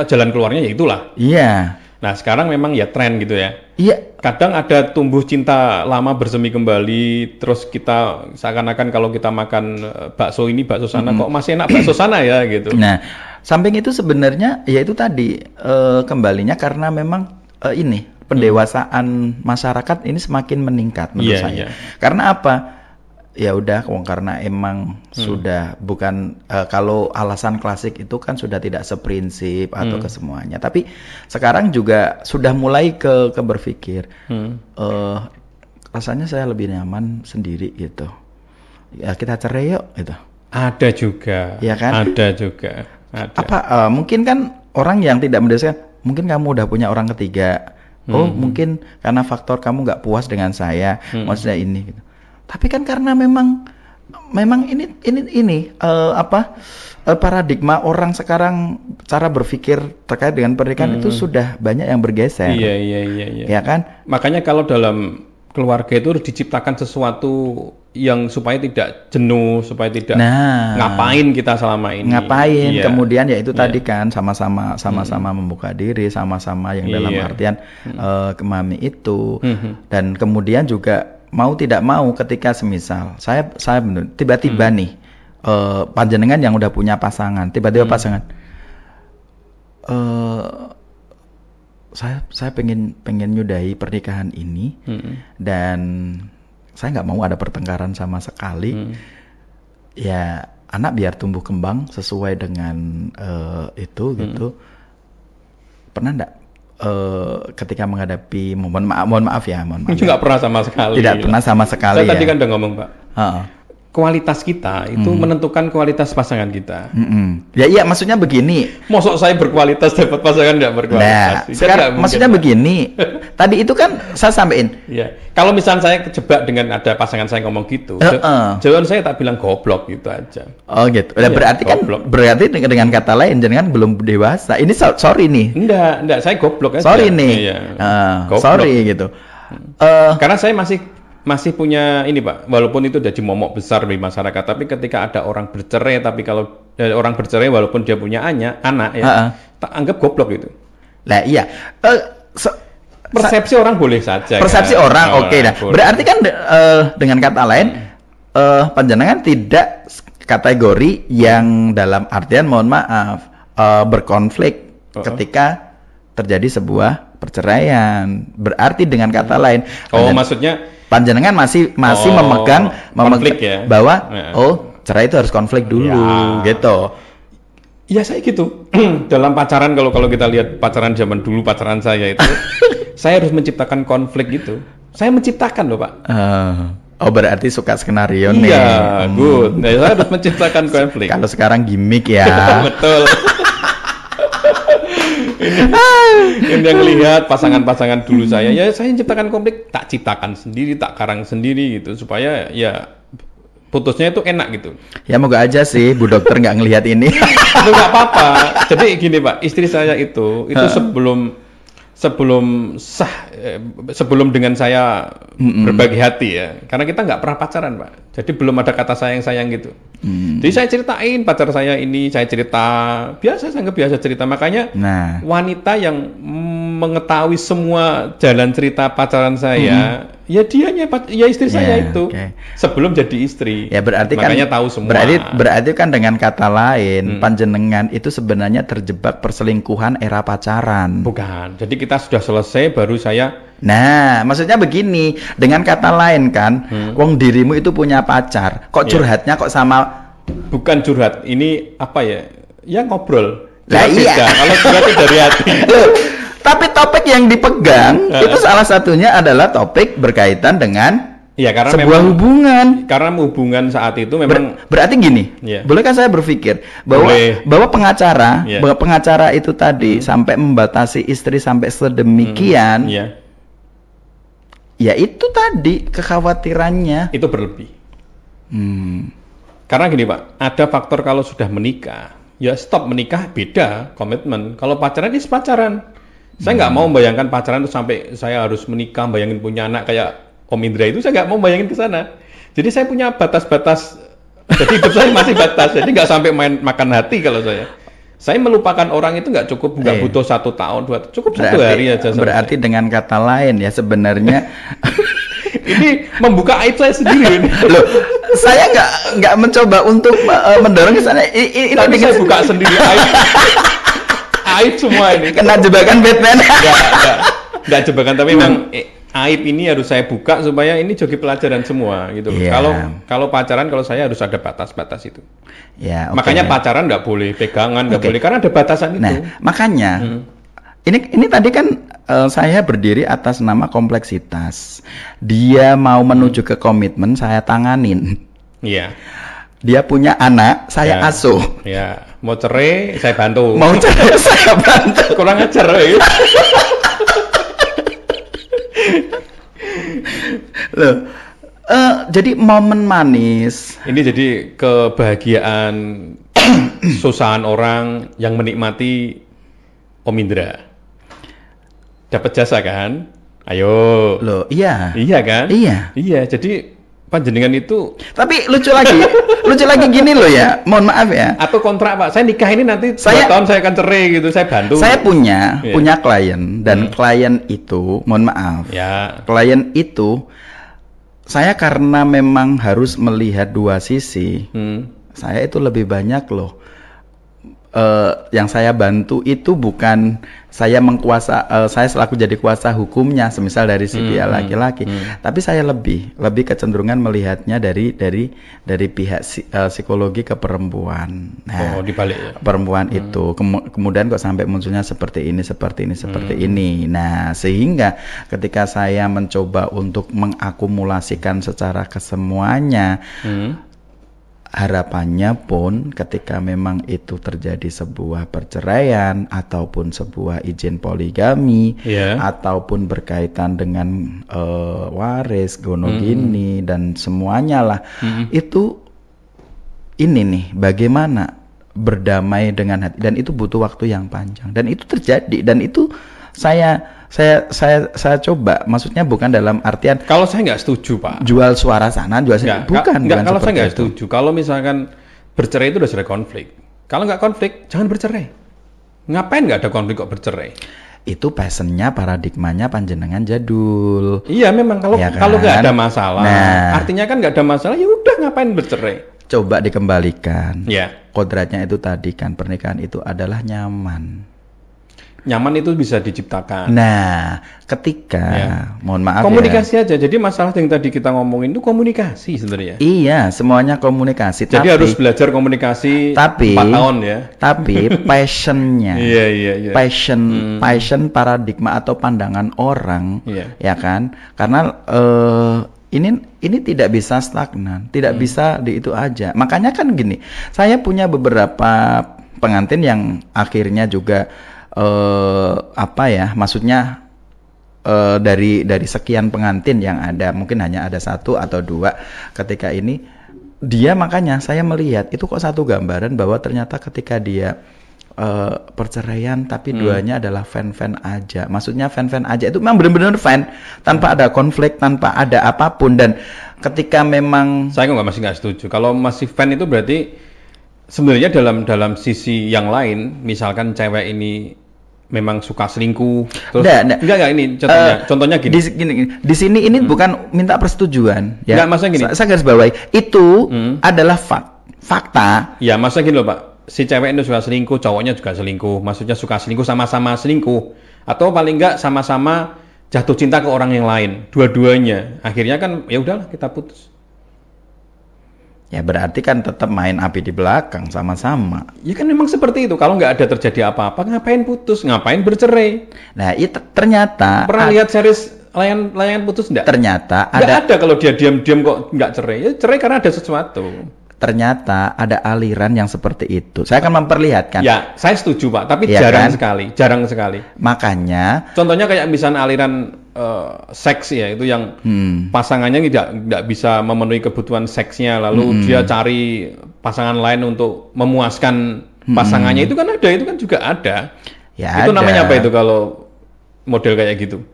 jalan keluarnya ya itulah. Iya. Nah sekarang memang ya tren gitu ya. Iya. Kadang ada tumbuh cinta lama bersemi kembali, terus kita seakan-akan kalau kita makan bakso ini, bakso sana, kok masih enak bakso sana ya gitu. Nah, samping itu sebenarnya ya itu tadi kembalinya karena memang ini pendewasaan masyarakat ini semakin meningkat menurut saya. Karena apa? Ya udah, karena emang sudah bukan kalau alasan klasik itu kan sudah tidak seprinsip atau ke semuanya. Tapi sekarang juga sudah mulai ke berpikir, rasanya saya lebih nyaman sendiri gitu. Ya kita cerai yuk gitu. Ada juga. Ya kan? Ada juga. Ada. Mungkin kan orang yang tidak mendesakkan, mungkin kamu udah punya orang ketiga. Oh, mungkin karena faktor kamu nggak puas dengan saya, maksudnya ini. Gitu. Tapi kan karena memang ini paradigma orang sekarang, cara berpikir terkait dengan pernikahan itu sudah banyak yang bergeser. Iya. Ya kan? Makanya kalau dalam keluarga itu harus diciptakan sesuatu yang supaya tidak jenuh, supaya tidak ngapain kita selama ini. Ngapain? Kemudian ya itu tadi kan sama-sama membuka diri, sama-sama yang dalam artian kemami itu. Dan kemudian juga mau tidak mau ketika semisal saya tiba-tiba nih panjenengan yang udah punya pasangan, tiba-tiba pasangan saya pengen nyudahi pernikahan ini dan saya nggak mau ada pertengkaran sama sekali. Ya anak biar tumbuh kembang sesuai dengan itu gitu. Pernah nggak ketika menghadapi mohon maaf ya. Nggak pernah sama sekali. Tidak pernah sama sekali. Saya tadi kan udah ngomong, Pak. Kualitas kita itu menentukan kualitas pasangan kita. Ya iya, maksudnya begini. Mosok saya berkualitas dapat pasangan nggak berkualitas. Nah, sekarang maksudnya begini. Tadi itu kan saya sampein. Iya. Kalau misalnya saya kejebak dengan ada pasangan saya ngomong gitu, jawaban saya tak bilang goblok gitu aja. Oh gitu. Nah, berarti goblok. Kan berarti dengan kata lain jangan belum dewasa. Ini sorry nih. Enggak, saya goblok aja. Sorry nih. Iya. Sorry gitu. Karena saya masih punya ini Pak, walaupun itu jadi momok besar di masyarakat, tapi ketika ada orang bercerai, tapi kalau orang bercerai walaupun dia punya anak ya, tak anggap goblok gitu. Lah iya. Persepsi orang boleh saja. Persepsi kan? Orang oke dah. Berarti kan dengan kata lain panjenengan tidak kategori yang dalam artian mohon maaf berkonflik ketika terjadi sebuah perceraian. Berarti dengan kata lain maksudnya panjenengan masih memegang ya? Bahwa cerai itu harus konflik dulu gitu. Ya saya gitu. Dalam pacaran kalau kita lihat pacaran zaman dulu, pacaran saya itu saya harus menciptakan konflik gitu. Saya menciptakan loh Pak. Berarti suka skenario nih. Iya, good. Nah, saya harus menciptakan konflik. Kalau sekarang gimmick ya. Betul. Ini yang lihat pasangan-pasangan dulu saya menciptakan konflik, tak ciptakan sendiri, tak karang sendiri gitu supaya ya putusnya itu enak gitu. Ya moga aja sih Bu Dokter nggak ngelihat ini. Nggak apa-apa. Jadi gini Pak, istri saya itu sebelum dengan saya berbagi hati ya, karena kita nggak pernah pacaran Pak, jadi belum ada kata sayang gitu. Jadi saya ceritain pacar saya ini, saya cerita biasa, saya anggap biasa cerita. Makanya wanita yang mengetahui semua jalan cerita pacaran saya, ya dianya ya istri saya itu sebelum jadi istri. Ya berarti makanya tahu semua. Berarti kan dengan kata lain panjenengan itu sebenarnya terjebak perselingkuhan era pacaran. Bukan. Jadi kita sudah selesai baru saya. Nah, maksudnya begini, dengan kata lain kan, wong dirimu itu punya pacar, kok curhatnya kok sama? Bukan curhat, ini apa ya? Ya ngobrol. Lah iya. Kalau curhat itu dari hati. Tapi topik yang dipegang itu salah satunya adalah topik berkaitan dengan karena sebuah hubungan. Karena hubungan saat itu memang berarti gini. Bolehkah saya berpikir bahwa pengacara itu tadi sampai membatasi istri sampai sedemikian? Ya itu tadi kekhawatirannya. Itu berlebih. Karena gini Pak, ada faktor kalau sudah menikah, ya stop menikah beda komitmen. Kalau pacaran ini pacaran. Saya nggak mau membayangkan pacaran itu sampai saya harus menikah, bayangin punya anak kayak Om Indra itu, saya nggak mau bayangin ke sana. Jadi saya punya batas-batas. Jadi hidup saya masih batas. Jadi nggak sampai main makan hati kalau saya. Saya melupakan orang itu nggak cukup, nggak butuh 1 tahun, 2 cukup 1 hari aja. Berarti dengan kata lain ya sebenarnya ini membuka aib saya sendiri. Loh, saya nggak mencoba untuk mendorong ke sana. Tapi saya buka sendiri aib semua ini. Kena jebakan Batman. Enggak jebakan, tapi memang aib ini harus saya buka supaya ini jadi pelajaran semua gitu. Kalau pacaran, kalau saya harus ada batas-batas itu. Makanya pacaran nggak boleh pegangan, nggak boleh karena ada batasan itu. Nah, makanya ini tadi kan saya berdiri atas nama kompleksitas. Dia mau menuju ke komitmen, saya tanganin. Dia punya anak, saya asuh. Ya, mau cerai, saya bantu. Mau cerai, saya bantu. Kurang ajar ya. Loh, jadi momen manis. Ini jadi kebahagiaan susahan orang yang menikmati Om Indra. Dapat jasa kan? Ayo. Loh, iya. Iya kan? Iya. Iya, jadi panjenengan itu. Tapi lucu lagi gini loh ya. Mohon maaf ya. Atau kontrak Pak, saya nikah ini nanti 2 tahun saya akan cerai gitu, saya bantu. Saya punya klien dan klien itu, mohon maaf. Ya. Klien itu saya karena memang harus melihat dua sisi. Saya itu lebih banyak loh. Yang saya bantu itu bukan saya saya selaku jadi kuasa hukumnya, semisal dari si dia laki-laki, tapi saya lebih kecenderungan melihatnya dari pihak psikologi ke perempuan. Nah, dibalik ya. Perempuan itu kemudian kok sampai munculnya seperti ini. Nah, sehingga ketika saya mencoba untuk mengakumulasikan secara kesemuanya, harapannya pun ketika memang itu terjadi sebuah perceraian ataupun sebuah izin poligami ataupun berkaitan dengan waris gonogini dan semuanya lah, itu ini nih bagaimana berdamai dengan hati, dan itu butuh waktu yang panjang dan itu terjadi, dan itu saya coba, maksudnya bukan dalam artian kalau saya nggak setuju Pak, jual suara sana jual sini, bukan kalau saya nggak setuju. Kalau misalkan bercerai itu udah selesai konflik, kalau nggak konflik jangan bercerai. Ngapain nggak ada konflik kok bercerai? Itu passionnya, paradigmanya panjenengan jadul. Iya memang kalau nggak ada masalah, artinya kan nggak ada masalah, ya udah ngapain bercerai? Coba dikembalikan. Kodratnya itu tadi kan, pernikahan itu adalah nyaman. Nyaman itu bisa diciptakan. Nah, ketika mohon maaf komunikasi aja. Jadi masalah yang tadi kita ngomongin itu komunikasi sebenarnya. Iya, semuanya komunikasi. Jadi harus belajar komunikasi 4 tahun ya. Tapi passionnya, passion paradigma atau pandangan orang, ya kan? Karena ini tidak bisa stagnan, tidak bisa di itu aja. Makanya kan gini, saya punya beberapa pengantin yang akhirnya juga maksudnya dari sekian pengantin yang ada, mungkin hanya ada 1 atau 2 ketika ini dia, makanya saya melihat itu kok satu gambaran bahwa ternyata ketika dia perceraian tapi duanya adalah fan-fan aja. Maksudnya fan-fan aja itu memang benar-benar fan, tanpa ada konflik, tanpa ada apapun. Dan ketika memang saya masih nggak setuju. Kalau masih fan itu berarti sebenarnya dalam sisi yang lain, misalkan cewek ini memang suka selingkuh, terus enggak ini contohnya gini. Di sini ini bukan minta persetujuan ya. Enggak, maksudnya gini. Saya garis bawahi itu adalah fakta. Ya, maksudnya gini loh, Pak. Si cewek itu suka selingkuh, cowoknya juga selingkuh. Maksudnya suka selingkuh, sama-sama selingkuh. Atau paling enggak sama-sama jatuh cinta ke orang yang lain, dua-duanya. Akhirnya kan ya udahlah kita putus. Ya berarti kan tetap main api di belakang sama-sama. Ya kan memang seperti itu. Kalau nggak ada terjadi apa-apa, ngapain putus? Ngapain bercerai? Nah itu ternyata. Pernah lihat series layangan putus nggak? Ternyata nggak ada kalau dia diam-diam kok nggak cerai. Ya cerai karena ada sesuatu. Ternyata ada aliran yang seperti itu. Saya akan memperlihatkan. Ya, saya setuju Pak. Tapi jarang sekali. Makanya. Contohnya kayak misalnya aliran seks ya, itu yang pasangannya tidak bisa memenuhi kebutuhan seksnya, lalu dia cari pasangan lain untuk memuaskan pasangannya, itu kan juga ada. Ya, itu ada. Namanya apa itu kalau model kayak gitu?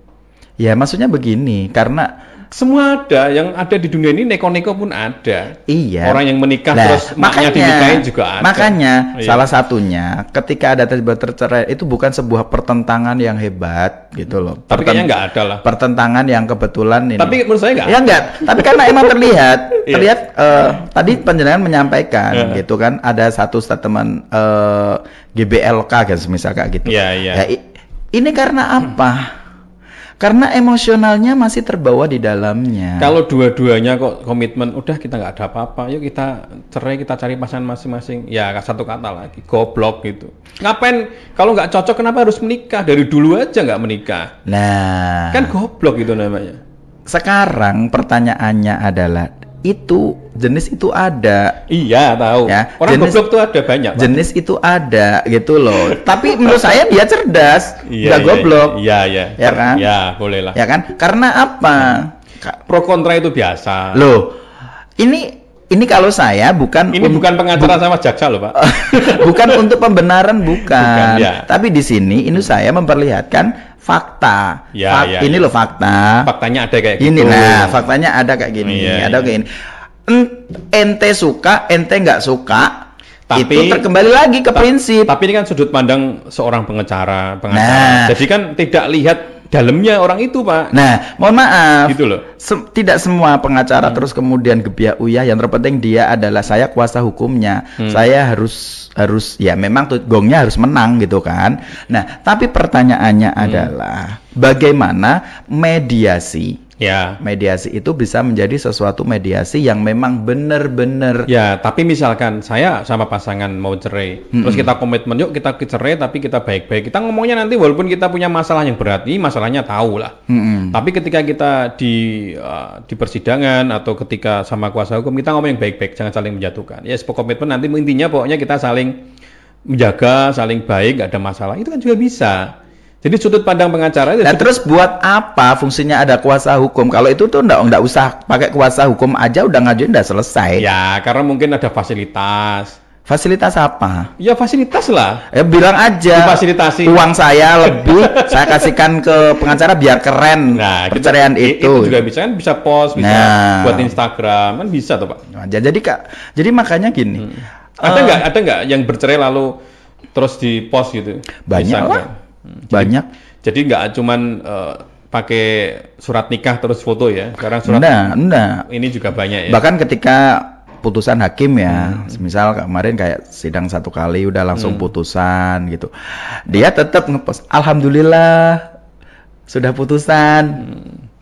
Ya maksudnya begini, karena semua ada, yang ada di dunia ini, neko-neko pun ada. Iya. Orang yang menikah terus maknya dinikahin juga ada. Makanya salah satunya ketika ada tercerai itu bukan sebuah pertentangan yang hebat gitu loh. Tapi kayaknya nggak ada lah. Pertentangan yang kebetulan ini. Tapi menurut saya nggak. Ya nggak. Tapi karena emang terlihat tadi penjelasan menyampaikan gitu kan, ada satu statement GBLK kan misal kayak gitu. Iya. Ya, ini karena apa? Karena emosionalnya masih terbawa di dalamnya. Kalau dua-duanya kok komitmen, udah kita nggak ada apa-apa, yuk kita cerai, kita cari pasangan masing-masing. Ya satu kata lagi, goblok gitu. Ngapain kalau nggak cocok kenapa harus menikah? Dari dulu aja nggak menikah. Nah, kan goblok itu namanya. Sekarang pertanyaannya adalah itu jenis itu ada. Iya, tahu. Ya, orang goblok tuh ada banyak. Pak. Jenis itu ada gitu loh. Tapi menurut saya dia cerdas, nggak goblok. Iya. Ya kan? Ya, boleh lah. Ya kan? Karena apa? Pro kontra itu biasa. Loh, ini kalau saya bukan bukan pengacara sama jaksa loh, Pak. Bukan untuk pembenaran, bukan. Ya. Tapi di sini ini saya memperlihatkan fakta. Ini loh fakta. Faktanya ada kayak ini, gitu. nah, faktanya ada kayak gini, ada kayak gini. Ente suka, ente nggak suka, tapi itu kembali lagi ke prinsip. Tapi ini kan sudut pandang seorang pengacara. Jadi kan tidak lihat dalamnya orang itu, Pak. Nah, mohon maaf. Gitu loh. Tidak semua pengacara terus kemudian gebiak uyah. Yang terpenting dia adalah saya kuasa hukumnya. Saya harus ya memang gongnya harus menang gitu kan. Nah, tapi pertanyaannya adalah bagaimana mediasi? Ya, mediasi itu bisa menjadi sesuatu mediasi yang memang benar-benar. Ya, tapi misalkan saya sama pasangan mau cerai, terus kita komitmen yuk kita cerai tapi kita baik-baik. Kita ngomongnya nanti walaupun kita punya masalah yang berat, ini masalahnya tahu lah. Tapi ketika kita di persidangan atau ketika sama kuasa hukum kita ngomong yang baik-baik, jangan saling menjatuhkan. Ya, sebuah komitmen nanti intinya pokoknya kita saling menjaga, saling baik, gak ada masalah. Itu kan juga bisa. Jadi sudut pandang pengacara itu. Nah, terus buat apa fungsinya ada kuasa hukum? Kalau itu tuh enggak usah pakai kuasa hukum aja, udah ngajuin udah selesai. Ya, karena mungkin ada fasilitas. Fasilitas apa? Ya fasilitas lah. Ya bilang aja. Fasilitasi. Uang saya lebih, saya kasihkan ke pengacara biar keren. Nah, perceraian itu juga bisa kan, bisa post, bisa buat Instagram, kan bisa tuh, Pak. Nah, jadi makanya gini. Ada nggak yang bercerai lalu terus di post gitu? Banyak lah. Banyak. Jadi nggak cuman pakai surat nikah terus foto ya. Sekarang surat enggak. Ini juga banyak ya. Bahkan ketika putusan hakim ya, misal kemarin kayak sidang 1 kali udah langsung putusan gitu. Dia tetap ngepost, alhamdulillah sudah putusan.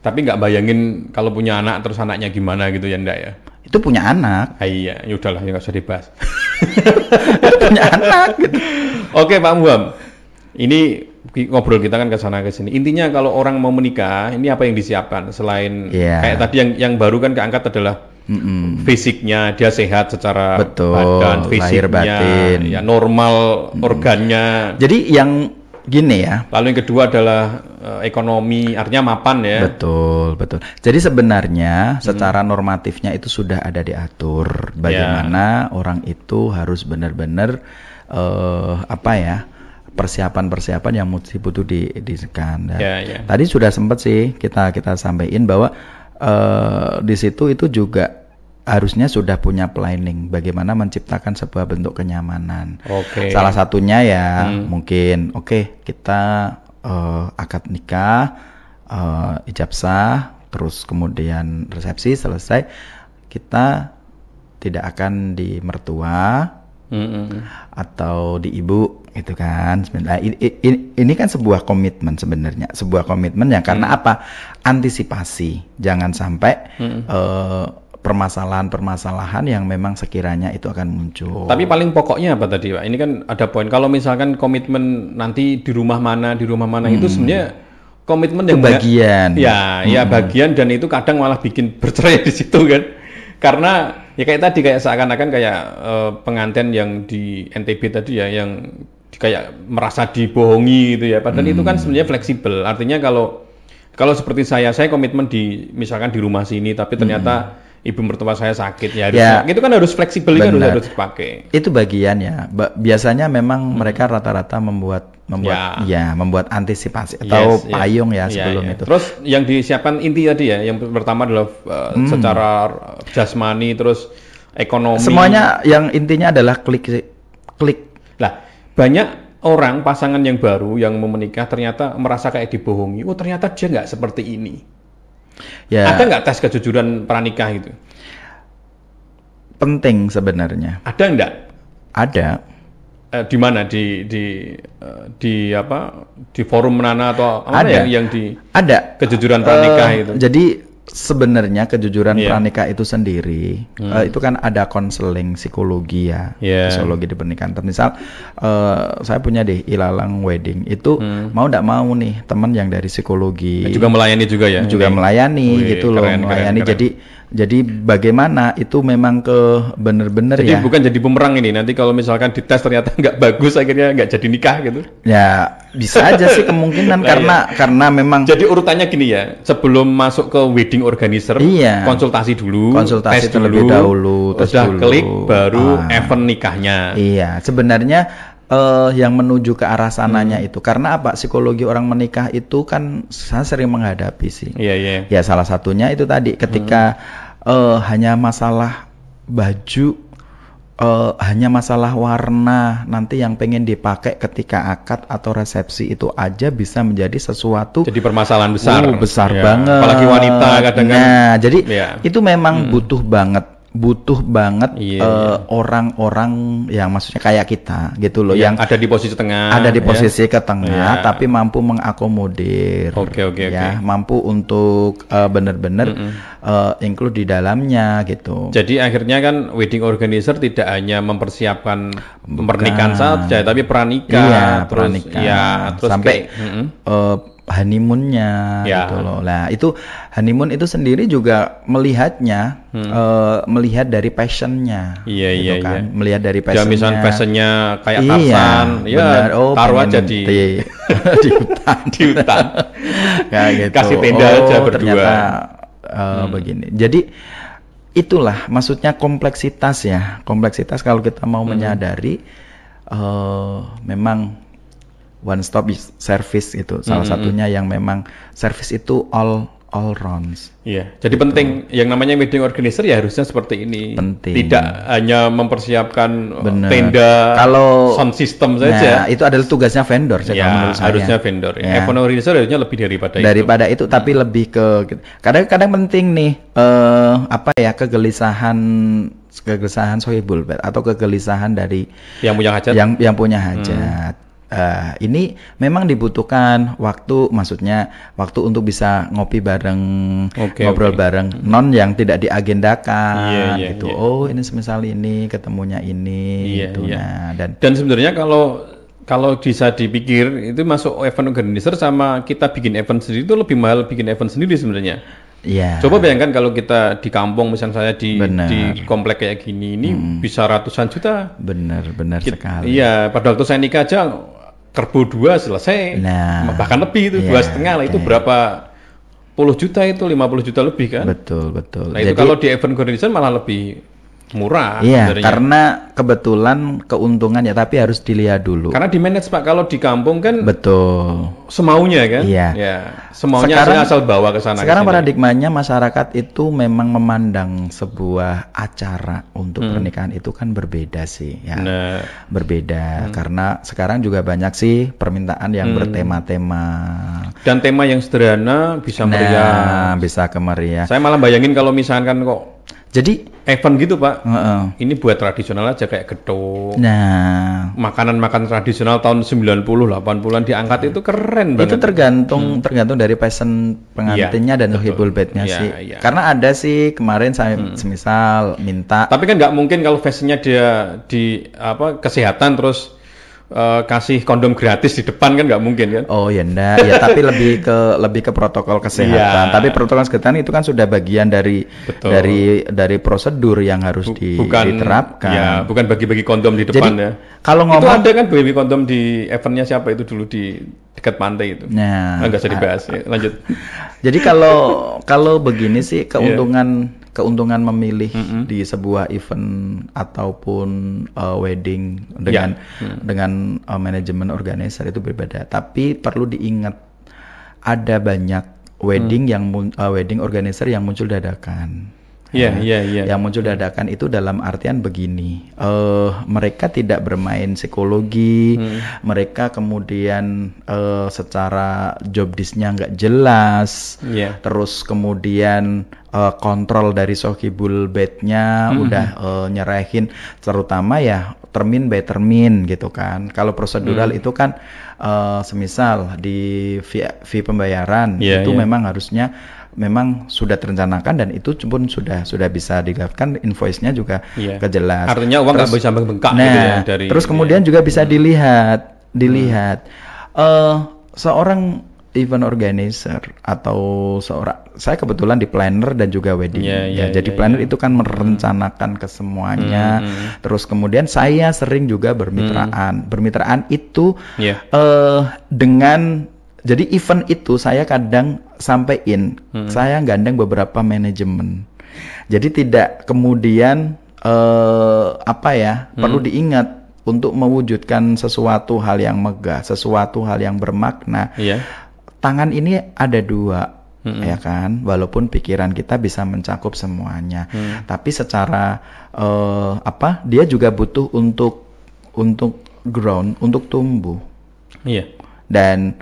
Tapi nggak bayangin kalau punya anak terus anaknya gimana gitu ya, enggak ya? Itu punya anak. Iya, ya udahlah, ya nggak usah dibahas. Punya anak gitu. Oke, Pak Muham. Ini ngobrol kita kan ke sana ke sini. Intinya kalau orang mau menikah, ini apa yang disiapkan selain kayak tadi yang baru kan keangkat adalah fisiknya, dia sehat secara badan, fisiknya, lahir batin, ya normal organnya. Jadi yang gini ya. Lalu yang kedua adalah ekonomi, artinya mapan ya. Betul. Jadi sebenarnya secara normatifnya itu sudah ada diatur bagaimana orang itu harus benar-benar persiapan-persiapan yang butuh disekan. Tadi sudah sempat sih kita sampaikan bahwa di situ itu juga harusnya sudah punya planning bagaimana menciptakan sebuah bentuk kenyamanan. Salah satunya ya mungkin kita akad nikah, ijab sah, terus kemudian resepsi selesai, kita tidak akan di mertua atau di ibu gitu kan. Ini kan sebuah komitmen sebenarnya, sebuah komitmen yang karena apa? Antisipasi, jangan sampai permasalahan-permasalahan yang memang sekiranya itu akan muncul. Tapi paling pokoknya apa tadi, Pak? Ini kan ada poin. Kalau misalkan komitmen nanti di rumah mana itu sebenarnya komitmen yang bagian. Ya bagian, dan itu kadang malah bikin bercerai di situ kan. Karena ya kayak tadi, kayak seakan-akan kayak pengantin yang di NTB tadi ya, yang kayak merasa dibohongi gitu ya. Padahal itu kan sebenarnya fleksibel. Artinya kalau seperti saya komitmen misalkan di rumah sini, tapi ternyata ibu mertua saya sakit ya, harusnya itu kan harus fleksibel, kan harus dipakai. Itu bagian ya. Biasanya memang mereka rata-rata membuat antisipasi atau payung sebelum itu. Terus yang disiapkan inti tadi ya, yang pertama adalah secara jasmani, terus ekonomi. Semuanya yang intinya adalah klik. Lah, banyak orang pasangan yang baru yang mau menikah ternyata merasa kayak dibohongi. Oh, ternyata dia nggak seperti ini. Ada nggak tes kejujuran pranikah itu? Penting sebenarnya. Ada nggak? Ada. Di mana? Di forum mana atau ada yang di ada kejujuran pranikah itu? Jadi sebenarnya kejujuran pranikah itu sendiri itu kan ada konseling psikologi psikologi di pernikahan. Misal saya punya ilalang wedding itu mau tidak mau nih teman yang dari psikologi juga melayani juga ya, melayani gitu loh, melayani. Keren. Jadi Jadi bagaimana itu memang benar-benar Jadi ya. bukan jadi bumerang ini. Nanti kalau misalkan dites ternyata nggak bagus, akhirnya nggak jadi nikah gitu. Ya bisa aja sih kemungkinan karena memang. Jadi urutannya gini ya. Sebelum masuk ke wedding organizer, konsultasi dulu, tes terlebih dahulu, tes udah dulu. klik baru event nikahnya. Iya, sebenarnya yang menuju ke arah sananya itu karena apa? Psikologi orang menikah itu kan saya sering menghadapi sih. Iya. Ya salah satunya itu tadi ketika hanya masalah baju, hanya masalah warna nanti yang pengen dipakai ketika akad atau resepsi itu aja bisa menjadi sesuatu. Jadi permasalahan besar. Besar banget. Apalagi wanita kadang-kadang. Nah, jadi itu memang butuh banget orang-orang yang maksudnya kayak kita gitu loh, yang ada di posisi tengah, ke tengah, tapi mampu mengakomodir, mampu untuk benar-benar include di dalamnya gitu. Jadi akhirnya kan wedding organizer tidak hanya mempersiapkan pernikahan saja, tapi pranikah, terus sampai honeymoonnya gitu loh. Nah itu honeymoon itu sendiri juga melihatnya melihat dari passionnya, gitu kan. Melihat dari passionnya. Misalnya passionnya kayak Tarzan, taruh aja di hutan, gitu. Kasih tenda aja berdua. Ternyata begini. Jadi itulah maksudnya kompleksitas kalau kita mau menyadari memang one stop service itu salah satunya yang memang service itu all rounds. Iya. Jadi gitu. Penting yang namanya wedding organizer ya harusnya seperti ini. Penting. Tidak hanya mempersiapkan tenda, kalau sound system saja. Itu adalah tugasnya vendor menurut saya. Harusnya vendor. Ya. Event organizer harusnya lebih daripada itu. Tapi lebih ke kadang-kadang penting nih kegelisahan sohibul bed atau kegelisahan dari yang punya hajat. Yang punya hajat. Ini memang dibutuhkan waktu untuk bisa ngopi bareng, ngobrol bareng, non yang tidak diagendakan gitu. Oh ini semisal ini ketemunya ini, gitu. Nah, dan sebenarnya kalau bisa dipikir itu masuk event organizer sama kita bikin event sendiri itu lebih mahal bikin event sendiri sebenarnya. Iya. Coba bayangkan kalau kita di kampung misalnya saya di komplek kayak gini ini bisa ratusan juta. Benar sekali. Iya, pada waktu saya nikah aja Kerbau 2 selesai, bahkan lebih itu 2,5 lah, itu berapa puluh juta itu 50 juta lebih kan? Betul. Nah itu kalau di event organizer malah lebih murah. Iya, karena kebetulan keuntungan tapi harus dilihat dulu. Karena di manage Pak, kalau di kampung kan semaunya kan? Iya. Ya, semaunya asal bawa ke sana. Sekarang paradigmanya masyarakat itu memang memandang sebuah acara untuk pernikahan itu kan berbeda sih, ya. Berbeda karena sekarang juga banyak sih permintaan yang bertema-tema. Dan tema yang sederhana bisa meriah. Bisa kemeriah. Saya malah bayangin kalau misalkan jadi event gitu Pak, ini buat tradisional aja kayak gedung. Makanan tradisional tahun 90, 80-an diangkat itu keren banget. Itu tergantung dari passion pengantinnya dan sohibul bednya sih. Karena ada sih kemarin saya semisal minta. Tapi kan nggak mungkin kalau fashionnya dia di kesehatan terus kasih kondom gratis di depan kan nggak mungkin kan? Oh ya enggak, ya tapi lebih ke protokol kesehatan. Tapi protokol kesehatan itu kan sudah bagian dari prosedur yang harus diterapkan. Ya, bukan bagi-bagi kondom di depan. Jadi, kalau ngomong itu ada kan bagi kondom di eventnya siapa itu dulu di dekat pantai itu. Nggak usah dibahas. Lanjut. Jadi kalau begini sih keuntungan memilih di sebuah event ataupun wedding dengan manajemen organizer itu berbeda. Tapi perlu diingat ada banyak wedding organizer yang muncul dadakan. Yang muncul dadakan itu dalam artian begini, mereka tidak bermain psikologi, mereka kemudian secara job desk-nya nggak jelas, terus kemudian kontrol dari sohibul bednya udah nyerahin, terutama ya termin by termin gitu kan. Kalau prosedural itu kan semisal di fee pembayaran itu memang harusnya memang sudah terencanakan dan itu pun sudah bisa dilakukan, invoice-nya juga kejelas. Artinya uang nggak bisa bengkak gitu ya dari. Terus kemudian juga bisa dilihat seorang event organizer atau saya kebetulan di planner dan juga wedding. Jadi planner itu kan merencanakan ke semuanya. Terus kemudian saya sering juga bermitraan. Bermitraan itu dengan jadi event itu saya kadang sampein. Saya gandeng beberapa manajemen. Jadi tidak kemudian perlu diingat untuk mewujudkan sesuatu hal yang megah, sesuatu hal yang bermakna. Tangan ini ada dua, ya kan? Walaupun pikiran kita bisa mencakup semuanya, tapi secara dia juga butuh untuk ground, untuk tumbuh. Dan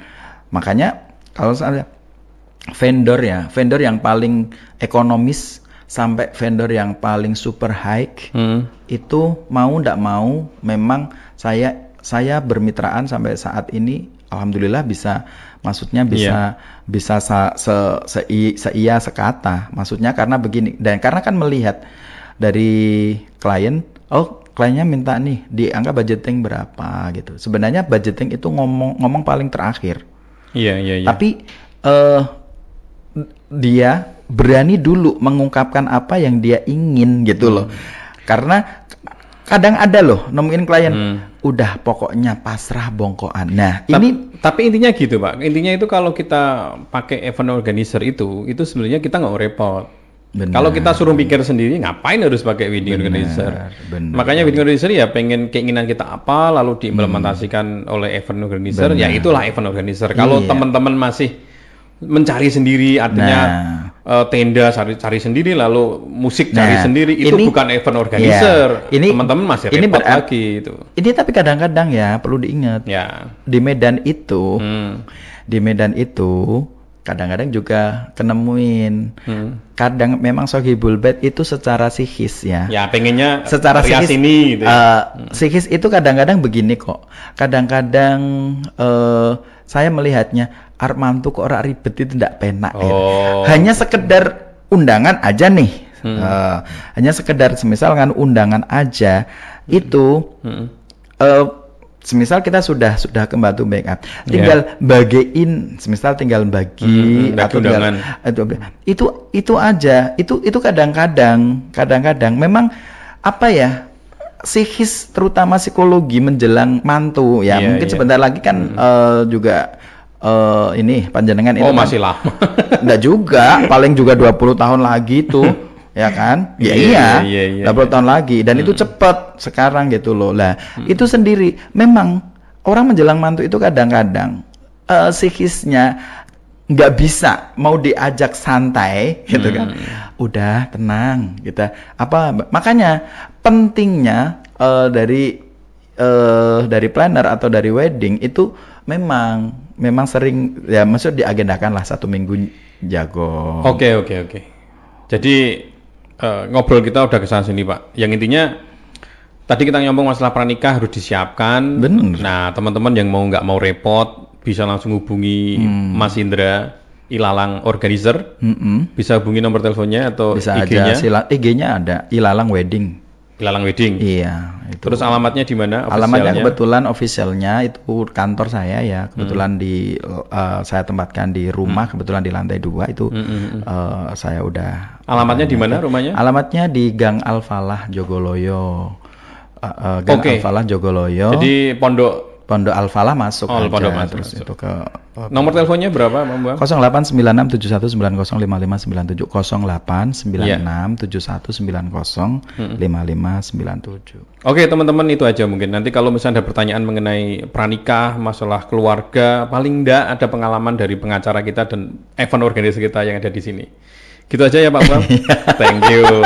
makanya kalau saya vendor yang paling ekonomis sampai vendor yang paling super high itu mau ndak mau memang saya bermitraan sampai saat ini alhamdulillah maksudnya bisa seia sekata. Maksudnya karena begini, dan karena kan melihat dari klien, kliennya minta nih di angka budgeting berapa gitu. Sebenarnya budgeting itu ngomong paling terakhir. Tapi dia berani dulu mengungkapkan apa yang dia ingin gitu loh. Karena kadang ada loh nemuin klien udah pokoknya pasrah bongkoan. Nah, tapi intinya gitu, Pak. Intinya itu kalau kita pakai event organizer itu sebenarnya kita nggak repot. Kalau kita suruh pikir sendiri, ngapain harus pakai wedding organizer? Makanya wedding organizer ya pengen keinginan kita apa, lalu diimplementasikan oleh event organizer, ya itulah event organizer. Kalau teman-teman masih mencari sendiri, artinya tenda cari sendiri, lalu musik cari sendiri, itu bukan event organizer. Teman-teman masih repot lagi itu. Ini tapi kadang-kadang ya perlu diingat. Di Medan itu kadang-kadang juga kenemuin. Kadang memang Sohibul Bait itu secara psikis ya. Pengennya secara psikis ini gitu. Psikis itu kadang-kadang begini kok. Kadang-kadang saya melihatnya Armantu kok ora ribet itu tidak penak gitu. Hanya sekedar undangan aja nih. Hanya sekedar semisal kan undangan aja itu semisal kita sudah ke Batu Makeup, tinggal bagiin, semisal tinggal bagi atau undangan. Itu aja. Itu kadang-kadang memang psikis terutama psikologi menjelang mantu ya. Mungkin sebentar lagi kan juga ini panjenengan itu masih lama. Enggak juga, paling juga 20 tahun lagi tuh. Ya kan? Iya. 20 tahun lagi dan itu cepat sekarang gitu loh. Lah, itu sendiri memang orang menjelang mantu itu kadang-kadang psikisnya nggak bisa, mau diajak santai gitu kan. Udah tenang gitu. Makanya pentingnya dari planner atau dari wedding itu memang sering ya maksud diagendakan lah 1 minggu jago. Oke. Jadi ngobrol kita udah kesana sini, Pak. Yang intinya tadi kita ngomong masalah pranikah harus disiapkan. Bener. Nah, teman-teman yang nggak mau repot bisa langsung hubungi Mas Indra Ilalang Organizer. Bisa hubungi nomor teleponnya atau bisa IG-nya. IG-nya ada Ilalang Wedding. Iya. Itu. Terus alamatnya di mana? Alamatnya kebetulan officialnya itu kantor saya ya. Kebetulan saya tempatkan di rumah. Kebetulan di lantai 2 itu saya udah. Alamatnya di mana rumahnya? Alamatnya di Gang Al-Falah Jogoloyo. Gang Al-Falah Jogoloyo. Jadi Pondok Al-Falah masuk aja. Pondok terus masuk. Itu ke nomor teleponnya berapa, Bang? 089671905597 089671905597. Oke, teman-teman, itu aja mungkin. Nanti kalau misalnya ada pertanyaan mengenai pranikah, masalah keluarga, paling enggak ada pengalaman dari pengacara kita dan event organizer kita yang ada di sini. Gitu aja ya, Pak Bang. Thank you.